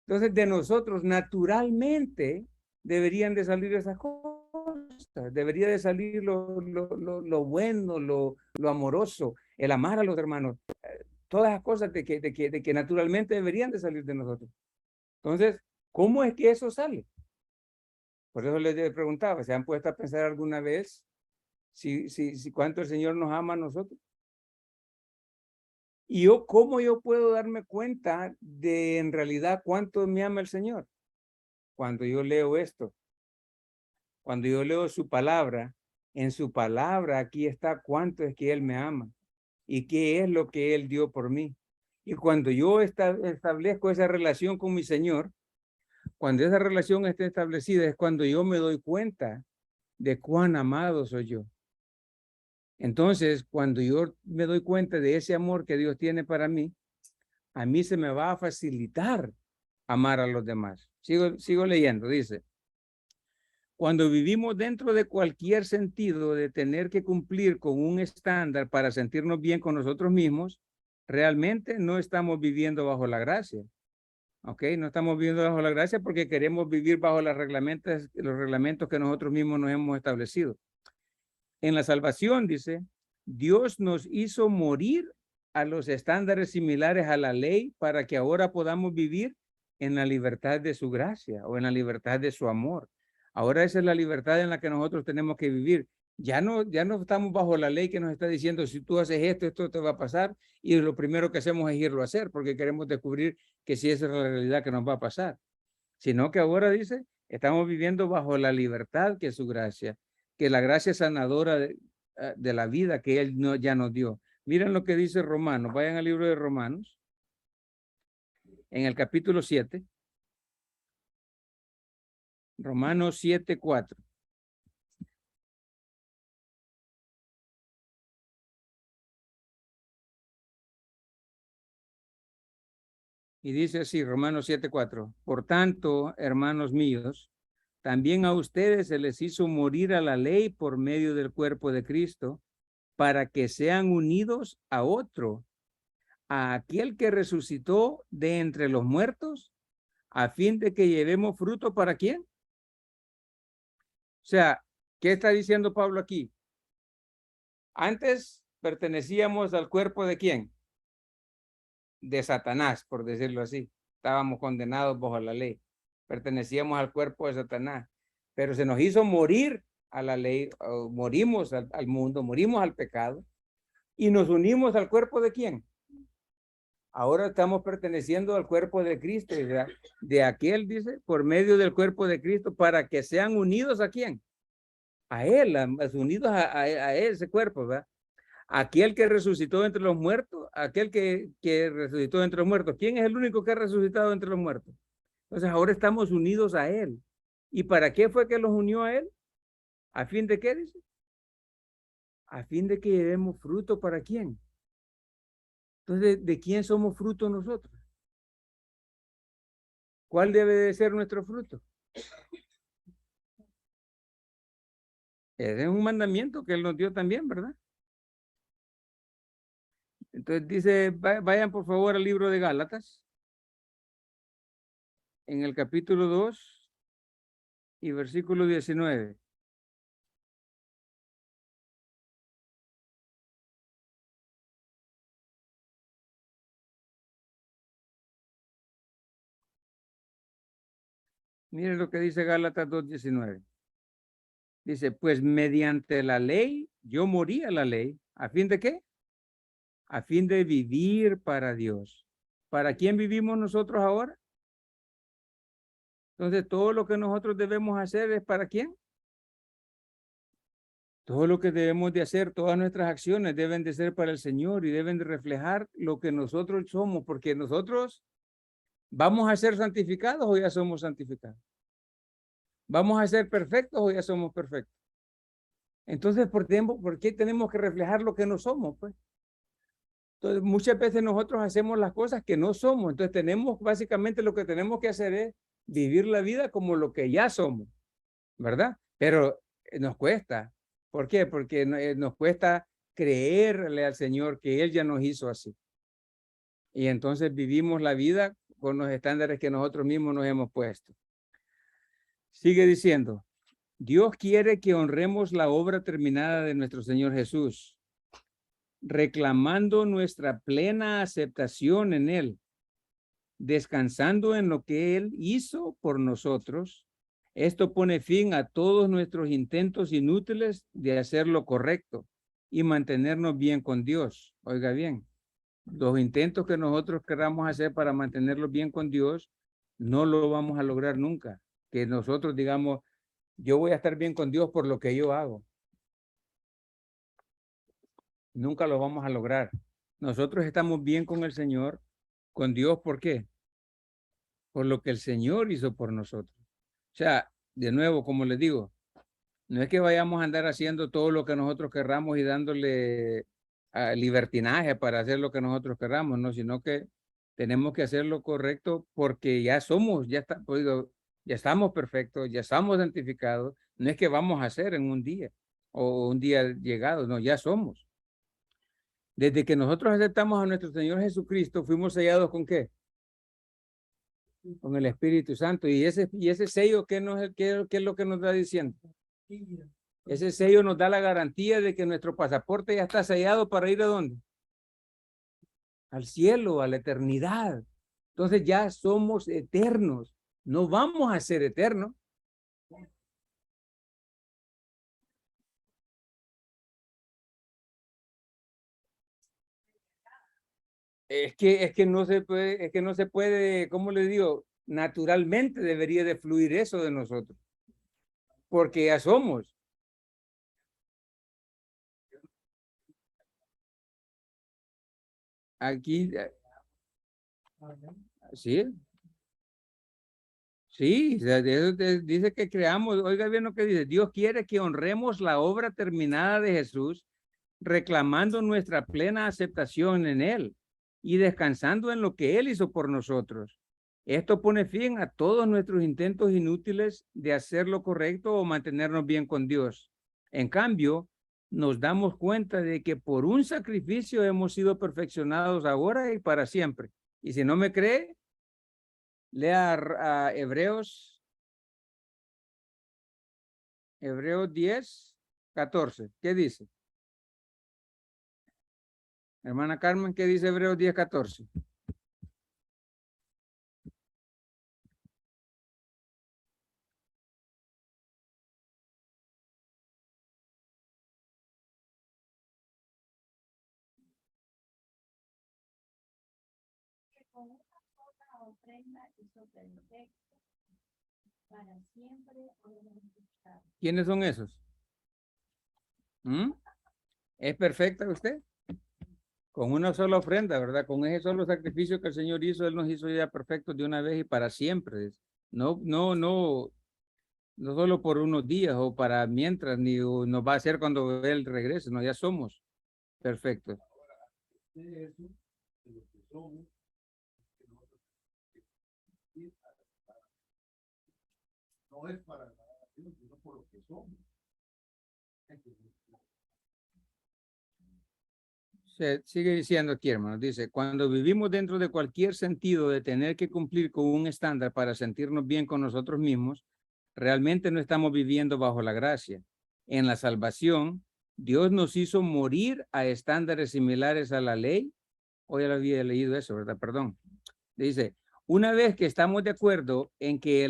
entonces de nosotros naturalmente deberían de salir esas cosas, debería de salir lo bueno, lo amoroso, el amar a los hermanos, todas las cosas de que naturalmente deberían de salir de nosotros. Entonces, ¿cómo es que eso sale? Por eso les preguntaba, ¿se han puesto a pensar alguna vez si cuánto el Señor nos ama a nosotros? Y ¿cómo yo puedo darme cuenta de en realidad cuánto me ama el Señor? Cuando yo leo esto, cuando yo leo su palabra, en su palabra aquí está cuánto es que Él me ama y qué es lo que Él dio por mí. Y cuando yo establezco esa relación con mi Señor, cuando esa relación esté establecida, es cuando yo me doy cuenta de cuán amado soy yo. Entonces, cuando yo me doy cuenta de ese amor que Dios tiene para mí, a mí se me va a facilitar amar a los demás. Sigo leyendo, dice. Cuando vivimos dentro de cualquier sentido de tener que cumplir con un estándar para sentirnos bien con nosotros mismos, realmente no estamos viviendo bajo la gracia. ¿Ok? No estamos viviendo bajo la gracia porque queremos vivir bajo los reglamentos que nosotros mismos nos hemos establecido. En la salvación, dice, Dios nos hizo morir a los estándares similares a la ley para que ahora podamos vivir en la libertad de su gracia o en la libertad de su amor. Ahora esa es la libertad en la que nosotros tenemos que vivir. Ya no estamos bajo la ley que nos está diciendo si tú haces esto te va a pasar y lo primero que hacemos es irlo a hacer porque queremos descubrir que si esa es la realidad que nos va a pasar. Sino que ahora dice, estamos viviendo bajo la libertad que es su gracia, que la gracia sanadora de la vida que Él ya nos dio. Miren lo que dice Romanos. Vayan al libro de Romanos, en el capítulo 7. Romanos 7:4. Y dice así, Romanos 7:4. Por tanto, hermanos míos, también a ustedes se les hizo morir a la ley por medio del cuerpo de Cristo, para que sean unidos a otro, a aquel que resucitó de entre los muertos, a fin de que llevemos fruto para quién. O sea, ¿qué está diciendo Pablo aquí? Antes pertenecíamos al cuerpo de quién? De Satanás, por decirlo así. Estábamos condenados bajo la ley. Pertenecíamos al cuerpo de Satanás. Pero se nos hizo morir a la ley, morimos al mundo, morimos al pecado y nos unimos al cuerpo de quién. Ahora estamos perteneciendo al cuerpo de Cristo, de aquel, dice, por medio del cuerpo de Cristo, para que sean unidos a quién. A él, unidos a ese cuerpo, ¿verdad? Aquel que resucitó entre los muertos, aquel que resucitó entre los muertos. ¿Quién es el único que ha resucitado entre los muertos? Entonces ahora estamos unidos a él. ¿Y para qué fue que los unió a él? ¿A fin de qué dice? A fin de que llevemos fruto para quién. Entonces, ¿de quién somos fruto nosotros? ¿Cuál debe de ser nuestro fruto? Ese es un mandamiento que él nos dio también, ¿verdad? Entonces dice, vayan por favor al libro de Gálatas, en el capítulo 2 y versículo 19. Miren lo que dice Gálatas 2:19. Dice, pues mediante la ley, yo morí a la ley. ¿A fin de qué? A fin de vivir para Dios. ¿Para quién vivimos nosotros ahora? Entonces, todo lo que nosotros debemos hacer es ¿para quién? Todo lo que debemos de hacer, todas nuestras acciones deben de ser para el Señor y deben de reflejar lo que nosotros somos, porque nosotros vamos a ser santificados o ya somos santificados. ¿Vamos a ser perfectos o ya somos perfectos? Entonces, ¿por qué tenemos que reflejar lo que no somos? Pues entonces, muchas veces nosotros hacemos las cosas que no somos. Entonces, básicamente lo que tenemos que hacer es vivir la vida como lo que ya somos, ¿verdad? Pero nos cuesta. ¿Por qué? Porque nos cuesta creerle al Señor que Él ya nos hizo así. Y entonces vivimos la vida con los estándares que nosotros mismos nos hemos puesto. Sigue diciendo, Dios quiere que honremos la obra terminada de nuestro Señor Jesús, reclamando nuestra plena aceptación en Él, descansando en lo que Él hizo por nosotros. Esto pone fin a todos nuestros intentos inútiles de hacer lo correcto y mantenernos bien con Dios. Oiga bien, los intentos que nosotros queramos hacer para mantenerlos bien con Dios, no lo vamos a lograr nunca. Que nosotros digamos, yo voy a estar bien con Dios por lo que yo hago. Nunca lo vamos a lograr. Nosotros estamos bien con el Señor, con Dios, ¿por qué? Por lo que el Señor hizo por nosotros. O sea, de nuevo, como les digo, no es que vayamos a andar haciendo todo lo que nosotros querramos y dándole libertinaje para hacer lo que nosotros querramos, no, sino que tenemos que hacer lo correcto porque ya somos, ya estamos perfectos, ya estamos santificados. No es que vamos a hacer en un día o un día llegado, no, ya somos. Desde que nosotros aceptamos a nuestro Señor Jesucristo, fuimos sellados ¿con qué? Con el Espíritu Santo. Y ese sello, ¿qué es lo que nos está diciendo? Ese sello nos da la garantía de que nuestro pasaporte ya está sellado para ir ¿a dónde? Al cielo, a la eternidad. Entonces ya somos eternos. No vamos a ser eternos. Es que no se puede, ¿cómo le digo? Naturalmente debería de fluir eso de nosotros. Porque ya somos. Aquí, sí, Sí, o sea, dice que creamos, oiga bien lo que dice, Dios quiere que honremos la obra terminada de Jesús, reclamando nuestra plena aceptación en Él y descansando en lo que Él hizo por nosotros. Esto pone fin a todos nuestros intentos inútiles de hacer lo correcto o mantenernos bien con Dios. En cambio, nos damos cuenta de que por un sacrificio hemos sido perfeccionados ahora y para siempre. Y si no me cree, lea a Hebreos 10:14. ¿Qué dice? Hermana Carmen, ¿qué dice Hebreos 10:14? Que con una sola ofrenda hizo perfecto para siempre glorificado. ¿Quiénes son esos? ¿Mm? ¿Es perfecta usted? Con una sola ofrenda, ¿verdad? Con ese solo sacrificio que el Señor hizo, Él nos hizo ya perfectos de una vez y para siempre. No solo por unos días o para mientras, ni nos va a hacer cuando Él regrese, no, ya somos perfectos. No es para nada, sino por lo que somos. Se sigue diciendo aquí, hermano, dice, cuando vivimos dentro de cualquier sentido de tener que cumplir con un estándar para sentirnos bien con nosotros mismos, realmente no estamos viviendo bajo la gracia. En la salvación, Dios nos hizo morir a estándares similares a la ley. Hoy ya lo había leído eso, ¿verdad? Perdón. Dice, una vez que estamos de acuerdo en que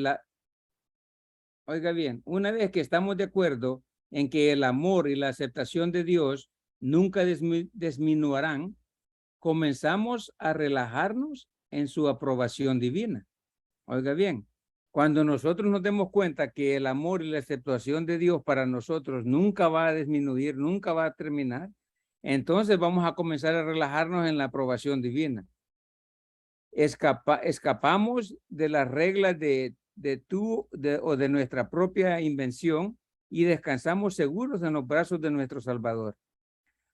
oiga bien, una vez que estamos de acuerdo en que el amor y la aceptación de Dios nunca disminuirán, comenzamos a relajarnos en su aprobación divina. Oiga bien, cuando nosotros nos demos cuenta que el amor y la aceptación de Dios para nosotros nunca va a disminuir, nunca va a terminar, entonces vamos a comenzar a relajarnos en la aprobación divina. Escapamos de las reglas o de nuestra propia invención y descansamos seguros en los brazos de nuestro Salvador.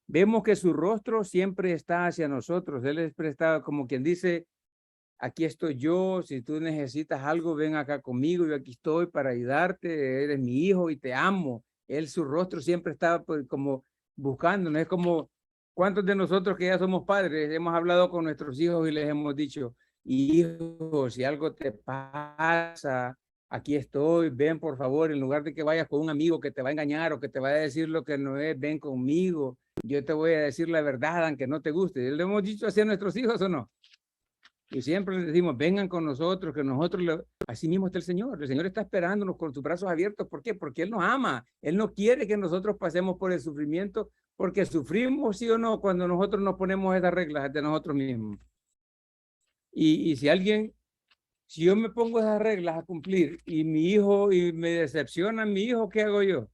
Vemos que su rostro siempre está hacia nosotros. Él es prestado como quien dice, aquí estoy yo, si tú necesitas algo, ven acá conmigo, yo aquí estoy para ayudarte, eres mi hijo y te amo. Él, su rostro siempre está pues, como buscándonos. Es como, ¿cuántos de nosotros que ya somos padres hemos hablado con nuestros hijos y les hemos dicho, hijo, si algo te pasa, aquí estoy, ven por favor, en lugar de que vayas con un amigo que te va a engañar o que te va a decir lo que no es, ven conmigo, yo te voy a decir la verdad aunque no te guste. ¿Le hemos dicho así a nuestros hijos o no? Y siempre les decimos, vengan con nosotros, que nosotros, así mismo está el Señor está esperándonos con sus brazos abiertos. ¿Por qué? Porque Él nos ama. Él no quiere que nosotros pasemos por el sufrimiento, porque sufrimos, sí o no, cuando nosotros nos ponemos esas reglas de nosotros mismos. Y si yo me pongo esas reglas a cumplir y mi hijo, y me decepciona mi hijo, ¿qué hago yo?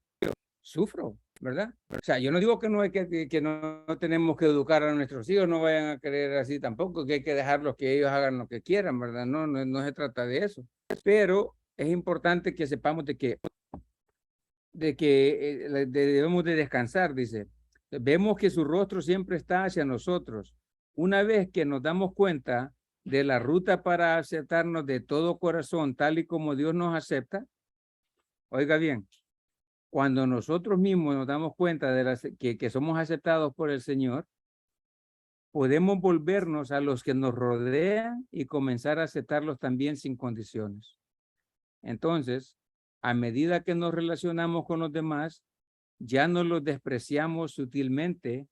Sufro, ¿verdad? O sea, yo no digo que no hay que no tenemos que educar a nuestros hijos, no vayan a creer así tampoco, que hay que dejarlos que ellos hagan lo que quieran, ¿verdad? No se trata de eso. Pero es importante que sepamos de que debemos de descansar, dice. Vemos que su rostro siempre está hacia nosotros. Una vez que nos damos cuenta de la ruta para aceptarnos de todo corazón, tal y como Dios nos acepta, oiga bien, cuando nosotros mismos nos damos cuenta de que somos aceptados por el Señor, podemos volvernos a los que nos rodean y comenzar a aceptarlos también sin condiciones. Entonces, a medida que nos relacionamos con los demás, ya no los despreciamos sutilmente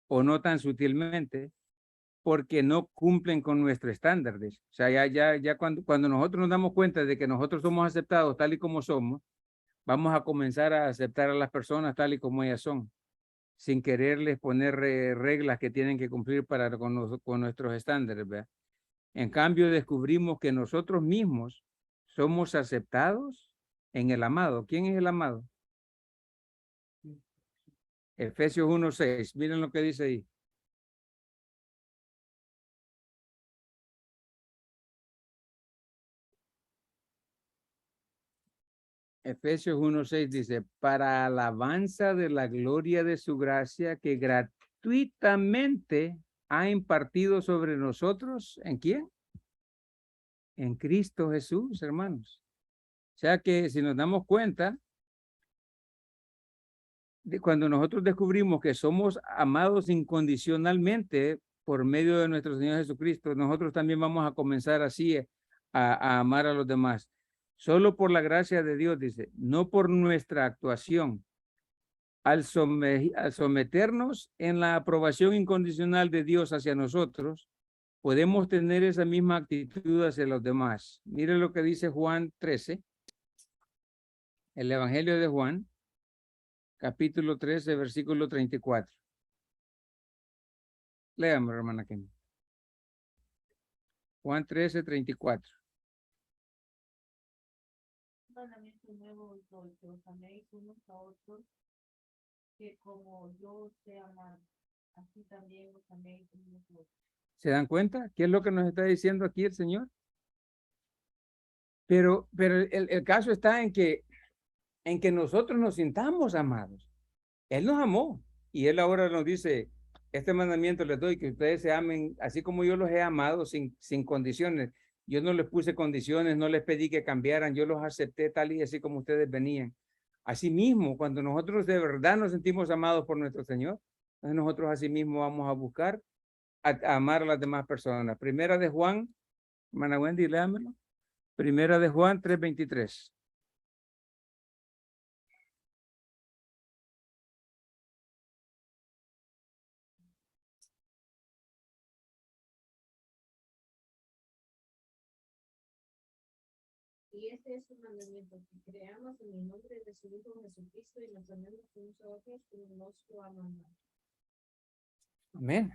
o no tan sutilmente porque no cumplen con nuestros estándares. O sea, ya cuando nosotros nos damos cuenta de que nosotros somos aceptados tal y como somos, vamos a comenzar a aceptar a las personas tal y como ellas son, sin quererles poner reglas que tienen que cumplir con nuestros estándares, ¿verdad? En cambio, descubrimos que nosotros mismos somos aceptados en el amado. ¿Quién es el amado? Efesios 1:6. Miren lo que dice ahí. Efesios 1:6 dice, para alabanza de la gloria de su gracia que gratuitamente ha impartido sobre nosotros, ¿en quién? En Cristo Jesús, hermanos. O sea que si nos damos cuenta, de cuando nosotros descubrimos que somos amados incondicionalmente por medio de nuestro Señor Jesucristo, nosotros también vamos a comenzar así a amar a los demás. Solo por la gracia de Dios, dice, no por nuestra actuación. Al someternos en la aprobación incondicional de Dios hacia nosotros, podemos tener esa misma actitud hacia los demás. Mire lo que dice Juan 13, el Evangelio de Juan, capítulo 13, versículo 34. Léame, hermana Kenny. Juan 13, 34. Mandamiento nuevo os doy, que os améis unos a otros, que como yo os he amado, así también os améis unos a otros. ¿Se dan cuenta? ¿Qué es lo que nos está diciendo aquí el Señor? Pero el caso está en que nosotros nos sintamos amados. Él nos amó y Él ahora nos dice, este mandamiento les doy, que ustedes se amen así como yo los he amado sin condiciones. Yo no les puse condiciones, no les pedí que cambiaran, yo los acepté tal y así como ustedes venían. Asimismo, cuando nosotros de verdad nos sentimos amados por nuestro Señor, entonces nosotros asimismo vamos a buscar a amar a las demás personas. Primera de Juan, hermana Wendy, léamelo. Primera de Juan 3:23. Y este es un mandamiento, que creamos en el nombre de su Hijo Jesucristo y nos amemos unos a otros como nos lo amamos. Amén.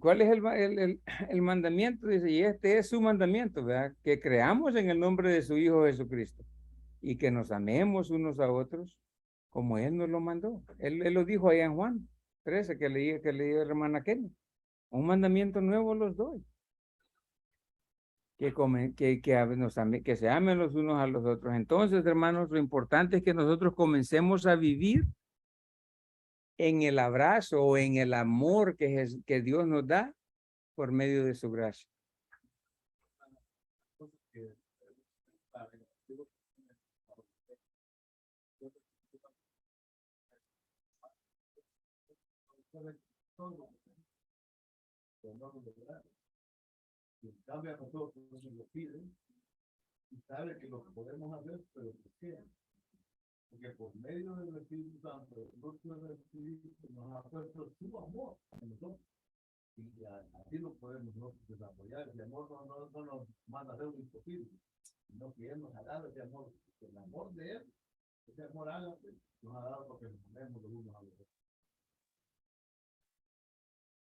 ¿Cuál es el mandamiento? Dice, y este es su mandamiento, ¿verdad? Que creamos en el nombre de su Hijo Jesucristo y que nos amemos unos a otros como Él nos lo mandó. Él lo dijo allá en Juan 13, que leí la hermana Kenny. Un mandamiento nuevo los doy. Que se amen los unos a los otros. Entonces, hermanos, lo importante es que nosotros comencemos a vivir en el abrazo o en el amor que Dios nos da por medio de su gracia. Cambia a nosotros, nos lo piden y sabe que lo podemos hacer, pero que sea. Porque por medio del Espíritu Santo, nosotros nos ha puesto su amor en nosotros. Y así lo podemos nosotros desarrollar. Ese amor no nos manda a hacer lo imposible, sino que Él nos ha dado ese amor. El amor de Él, ese amor ágape, nos ha dado porque nos amemos los unos a los otros.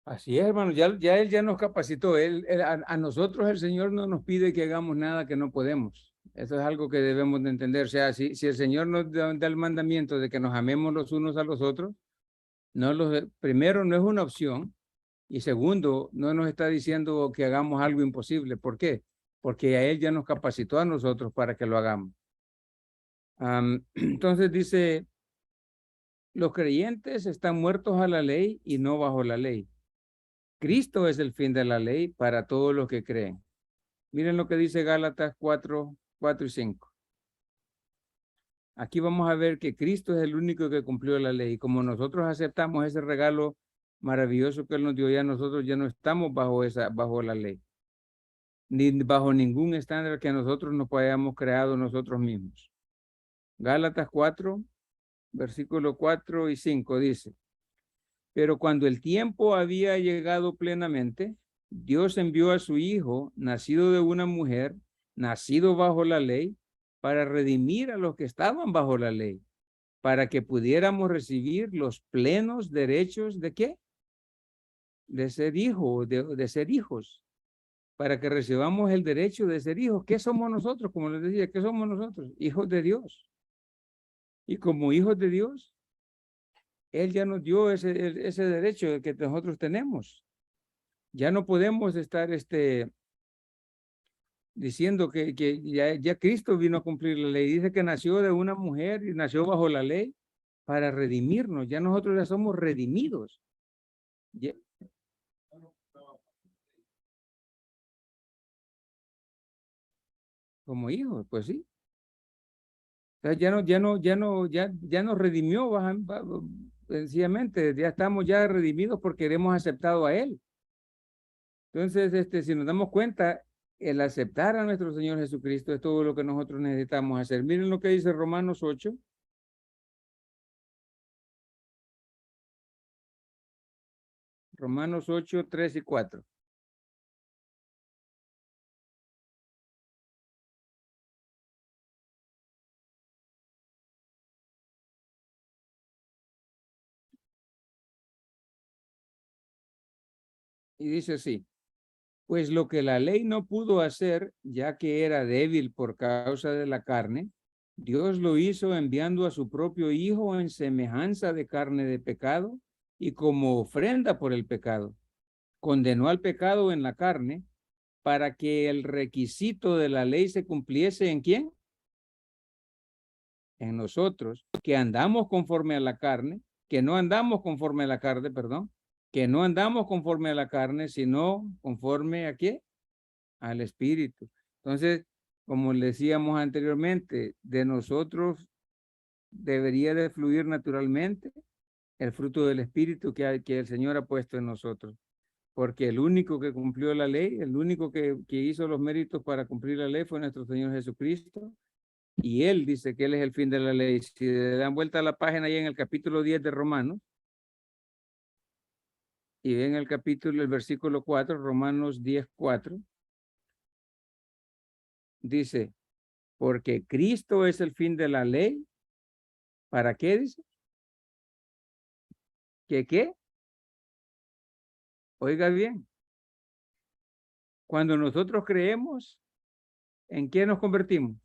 Así es, hermano, ya Él ya nos capacitó. A nosotros el Señor no nos pide que hagamos nada que no podemos. Eso es algo que debemos de entender. O sea, si el Señor nos da el mandamiento de que nos amemos los unos a los otros, primero no es una opción y segundo, no nos está diciendo que hagamos algo imposible. ¿Por qué? Porque a Él ya nos capacitó a nosotros para que lo hagamos. Entonces dice, los creyentes están muertos a la ley y no bajo la ley. Cristo es el fin de la ley para todos los que creen. Miren lo que dice Gálatas 4:4 y 5. Aquí vamos a ver que Cristo es el único que cumplió la ley. Como nosotros aceptamos ese regalo maravilloso que Él nos dio, ya nosotros ya no estamos bajo la ley, ni bajo ningún estándar que nosotros nos hayamos creado nosotros mismos. Gálatas 4, versículo 4 y 5 dice, pero cuando el tiempo había llegado plenamente, Dios envió a su Hijo, nacido de una mujer, nacido bajo la ley, para redimir a los que estaban bajo la ley, para que pudiéramos recibir los plenos derechos de ¿qué? De ser hijo, de ser hijos, para que recibamos el derecho de ser hijos. ¿Qué somos nosotros? Como les decía, ¿qué somos nosotros? Hijos de Dios. Y como hijos de Dios, Él ya nos dio ese derecho que nosotros tenemos. Ya no podemos estar diciendo que ya Cristo vino a cumplir la ley. Dice que nació de una mujer y nació bajo la ley para redimirnos. Ya nosotros ya somos redimidos. Como hijos, pues sí. Entonces ya nos redimió, sencillamente, ya estamos ya redimidos porque hemos aceptado a Él. Entonces, si nos damos cuenta, el aceptar a nuestro Señor Jesucristo es todo lo que nosotros necesitamos hacer. Miren lo que dice Romanos 8. Romanos 8, 3 y 4. Y dice así: pues lo que la ley no pudo hacer, ya que era débil por causa de la carne, Dios lo hizo enviando a su propio Hijo en semejanza de carne de pecado y como ofrenda por el pecado. Condenó al pecado en la carne para que el requisito de la ley se cumpliese ¿en quién? En nosotros, que andamos conforme a la carne, que no andamos conforme a la carne, perdón, que no andamos conforme a la carne, sino conforme a qué? Al Espíritu. Entonces, como le decíamos anteriormente, de nosotros debería de fluir naturalmente el fruto del Espíritu que el Señor ha puesto en nosotros. Porque el único que cumplió la ley, el único que hizo los méritos para cumplir la ley fue nuestro Señor Jesucristo. Y Él dice que Él es el fin de la ley. Si le dan vuelta a la página ahí en el capítulo 10 de Romanos, y ven el versículo 4, Romanos 10, 4, dice, porque Cristo es el fin de la ley. ¿Para qué dice? ¿Que qué? Oiga bien. Cuando nosotros creemos, ¿en qué nos convertimos?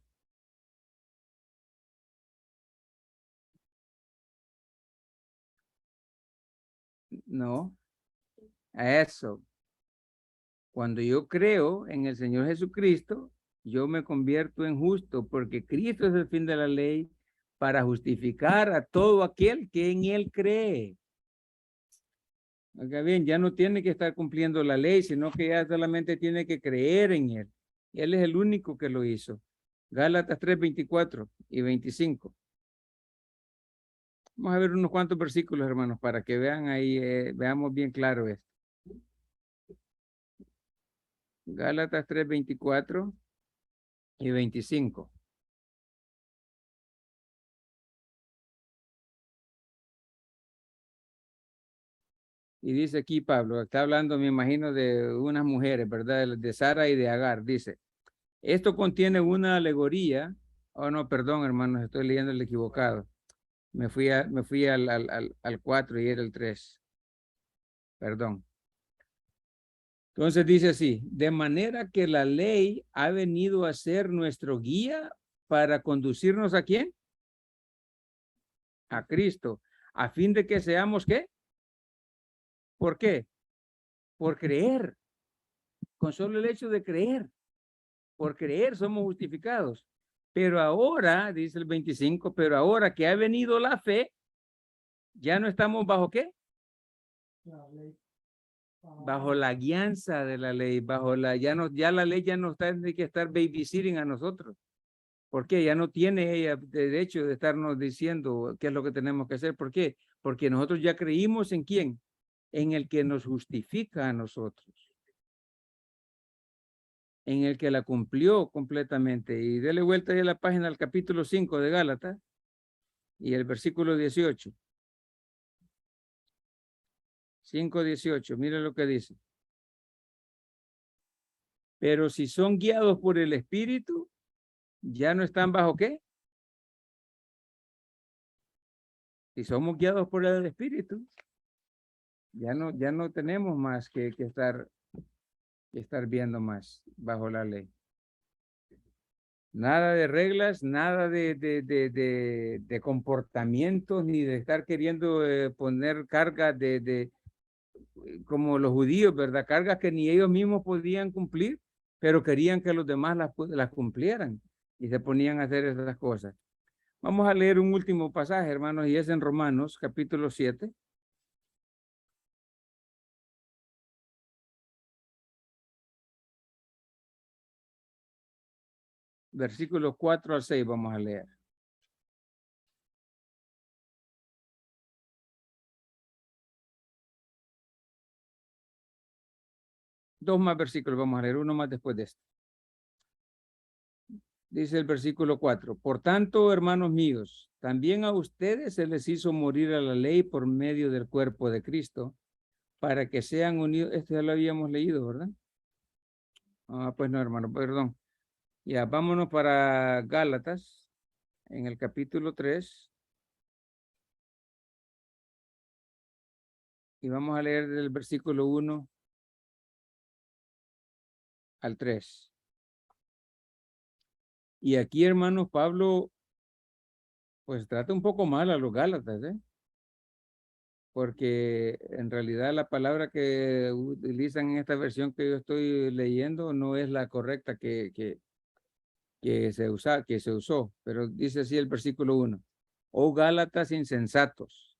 No, a eso. Cuando yo creo en el Señor Jesucristo, yo me convierto en justo porque Cristo es el fin de la ley para justificar a todo aquel que en Él cree. Oiga bien, ya no tiene que estar cumpliendo la ley, sino que ya solamente tiene que creer en Él. Él es el único que lo hizo. Gálatas 3, 24 y 25. Vamos a ver unos cuantos versículos, hermanos, para que vean ahí, veamos bien claro esto. Gálatas 3, 24 y 25. Y dice aquí Pablo, está hablando, me imagino, de unas mujeres, ¿verdad? De Sara y de Agar. Dice, esto contiene una alegoría. Oh, no, perdón, hermanos, estoy leyendo el equivocado. Me fui al 4 y era el 3. Perdón. Entonces dice así, de manera que la ley ha venido a ser nuestro guía para conducirnos ¿a quién? A Cristo, a fin de que seamos ¿qué? ¿Por qué? Por creer. Con solo el hecho de creer. Por creer somos justificados. Pero ahora, dice el 25, pero ahora que ha venido la fe, ya no estamos bajo ¿qué? Bajo la guianza de la ley, ya la ley ya no tiene que estar babysitting a nosotros. ¿Por qué? Ya no tiene ella derecho de estarnos diciendo qué es lo que tenemos que hacer. ¿Por qué? Porque nosotros ya creímos en quién, en el que nos justifica a nosotros, en el que la cumplió completamente. Y dele vuelta ahí a la página al capítulo 5 de Gálatas y el versículo 18. 5:18, mire lo que dice. Pero si son guiados por el Espíritu, ya no están bajo ¿qué? Si somos guiados por el Espíritu, ya no tenemos más que estar viendo más bajo la ley. Nada de reglas, nada de comportamientos, ni de estar queriendo poner cargas como los judíos, ¿verdad? Cargas que ni ellos mismos podían cumplir. pero querían que los demás las cumplieran y se ponían a hacer esas cosas. Vamos a leer un último pasaje, hermanos, y es en Romanos, capítulo 7. Versículos 4 al 6 vamos a leer. Dos más versículos vamos a leer, uno más después de este. Dice el versículo 4. Por tanto, hermanos míos, también a ustedes se les hizo morir a la ley por medio del cuerpo de Cristo, para que sean unidos. Esto ya lo habíamos leído, ¿verdad? Ah, pues no, hermano, perdón. Ya, vámonos para Gálatas, en el capítulo 3. Y vamos a leer del versículo 1 al 3. Y aquí, hermanos, Pablo, pues trata un poco mal a los Gálatas, ¿eh? Porque en realidad la palabra que utilizan en esta versión que yo estoy leyendo no es la correcta que se usó, pero dice así el versículo 1. Oh Gálatas insensatos.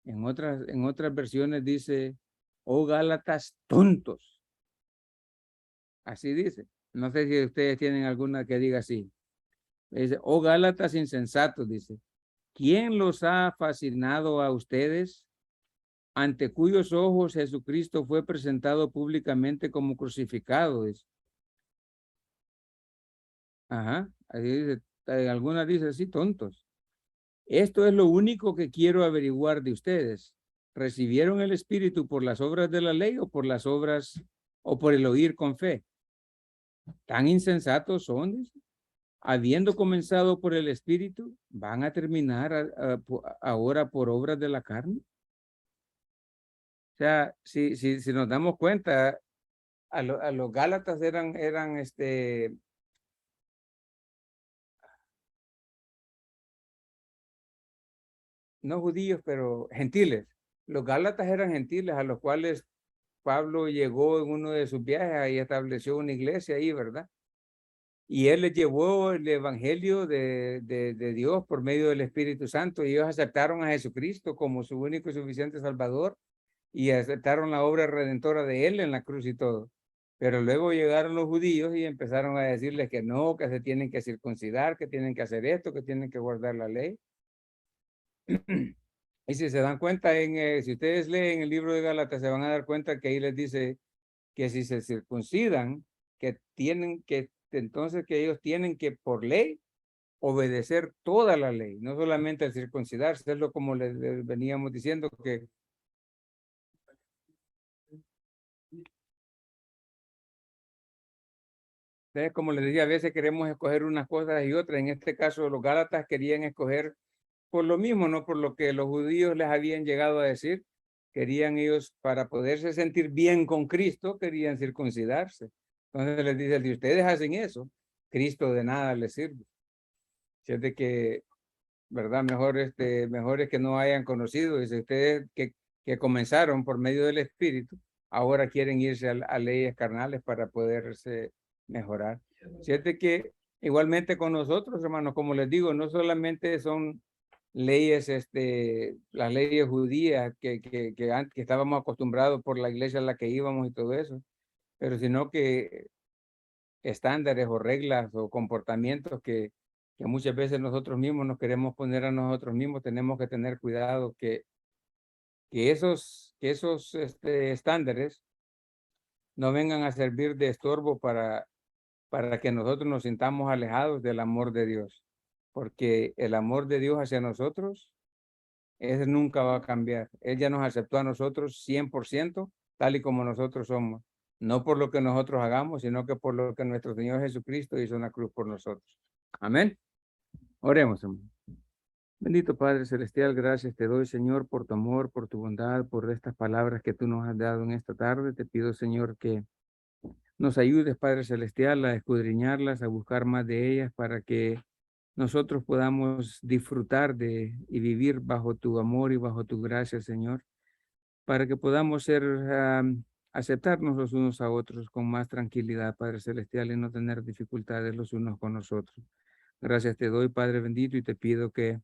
En otras versiones dice, oh Gálatas tontos. Así dice. No sé si ustedes tienen alguna que diga así. Dice, oh Gálatas insensatos, dice. ¿Quién los ha fascinado a ustedes? Ante cuyos ojos Jesucristo fue presentado públicamente como crucificado. Dice. Ajá, así dice, algunas dicen así, tontos. Esto es lo único que quiero averiguar de ustedes. ¿Recibieron el Espíritu por las obras de la ley o por las obras o por el oír con fe? ¿Tan insensatos son? Dice. Habiendo comenzado por el Espíritu, ¿van a terminar ahora por obras de la carne? O sea, si nos damos cuenta, a los Gálatas eran no judíos, pero gentiles. Los Gálatas eran gentiles a los cuales Pablo llegó en uno de sus viajes y estableció una iglesia ahí, ¿verdad? Y él les llevó el evangelio de Dios por medio del Espíritu Santo y ellos aceptaron a Jesucristo como su único y suficiente Salvador y aceptaron la obra redentora de él en la cruz y todo. Pero luego llegaron los judíos y empezaron a decirles que no, que se tienen que circuncidar, que tienen que hacer esto, que tienen que guardar la ley. Y si se dan cuenta, si ustedes leen el libro de Gálatas, se van a dar cuenta que ahí les dice que si se circuncidan, que entonces que ellos tienen que por ley obedecer toda la ley, no solamente al circuncidarse, es lo como les veníamos diciendo que como les decía, a veces queremos escoger unas cosas y otras. En este caso, los Gálatas querían escoger por lo mismo, no por lo que los judíos les habían llegado a decir. Querían ellos, para poderse sentir bien con Cristo, querían circuncidarse. Entonces les dice, si ustedes hacen eso, Cristo de nada les sirve. Si es de que, ¿verdad? Mejor es que no hayan conocido. Dice, ustedes que comenzaron por medio del Espíritu, ahora quieren irse a leyes carnales para poderse mejorar. Si es de que igualmente con nosotros, hermanos, como les digo, no solamente son leyes, las leyes judías que estábamos acostumbrados por la iglesia a la que íbamos y todo eso, pero sino que estándares o reglas o comportamientos que muchas veces nosotros mismos nos queremos poner a nosotros mismos. Tenemos que tener cuidado que esos estándares no vengan a servir de estorbo para que nosotros nos sintamos alejados del amor de Dios, porque el amor de Dios hacia nosotros ese nunca va a cambiar. Él ya nos aceptó a nosotros 100%, tal y como nosotros somos. No por lo que nosotros hagamos, sino que por lo que nuestro Señor Jesucristo hizo en la cruz por nosotros. Amén. Oremos, hermano. Bendito Padre Celestial, gracias te doy, Señor, por tu amor, por tu bondad, por estas palabras que tú nos has dado en esta tarde. Te pido, Señor, que nos ayudes, Padre Celestial, a escudriñarlas, a buscar más de ellas para que nosotros podamos disfrutar y vivir bajo tu amor y bajo tu gracia, Señor, para que podamos ser aceptarnos los unos a otros con más tranquilidad, Padre Celestial, y no tener dificultades los unos con los otros. Gracias te doy, Padre bendito, y te pido que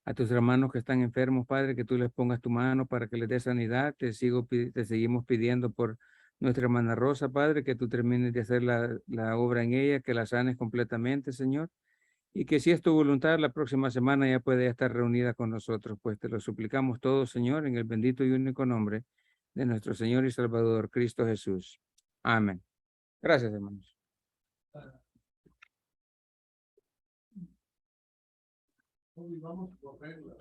a tus hermanos que están enfermos, Padre, que tú les pongas tu mano para que les dé sanidad. Te seguimos pidiendo por nuestra hermana Rosa, Padre, que tú termines de hacer la obra en ella, que la sanes completamente, Señor. Y que si es tu voluntad, la próxima semana ya puede estar reunida con nosotros. Pues te lo suplicamos todo, Señor, en el bendito y único nombre de nuestro Señor y Salvador, Cristo Jesús. Amén. Gracias, hermanos. Hoy vamos por reglas.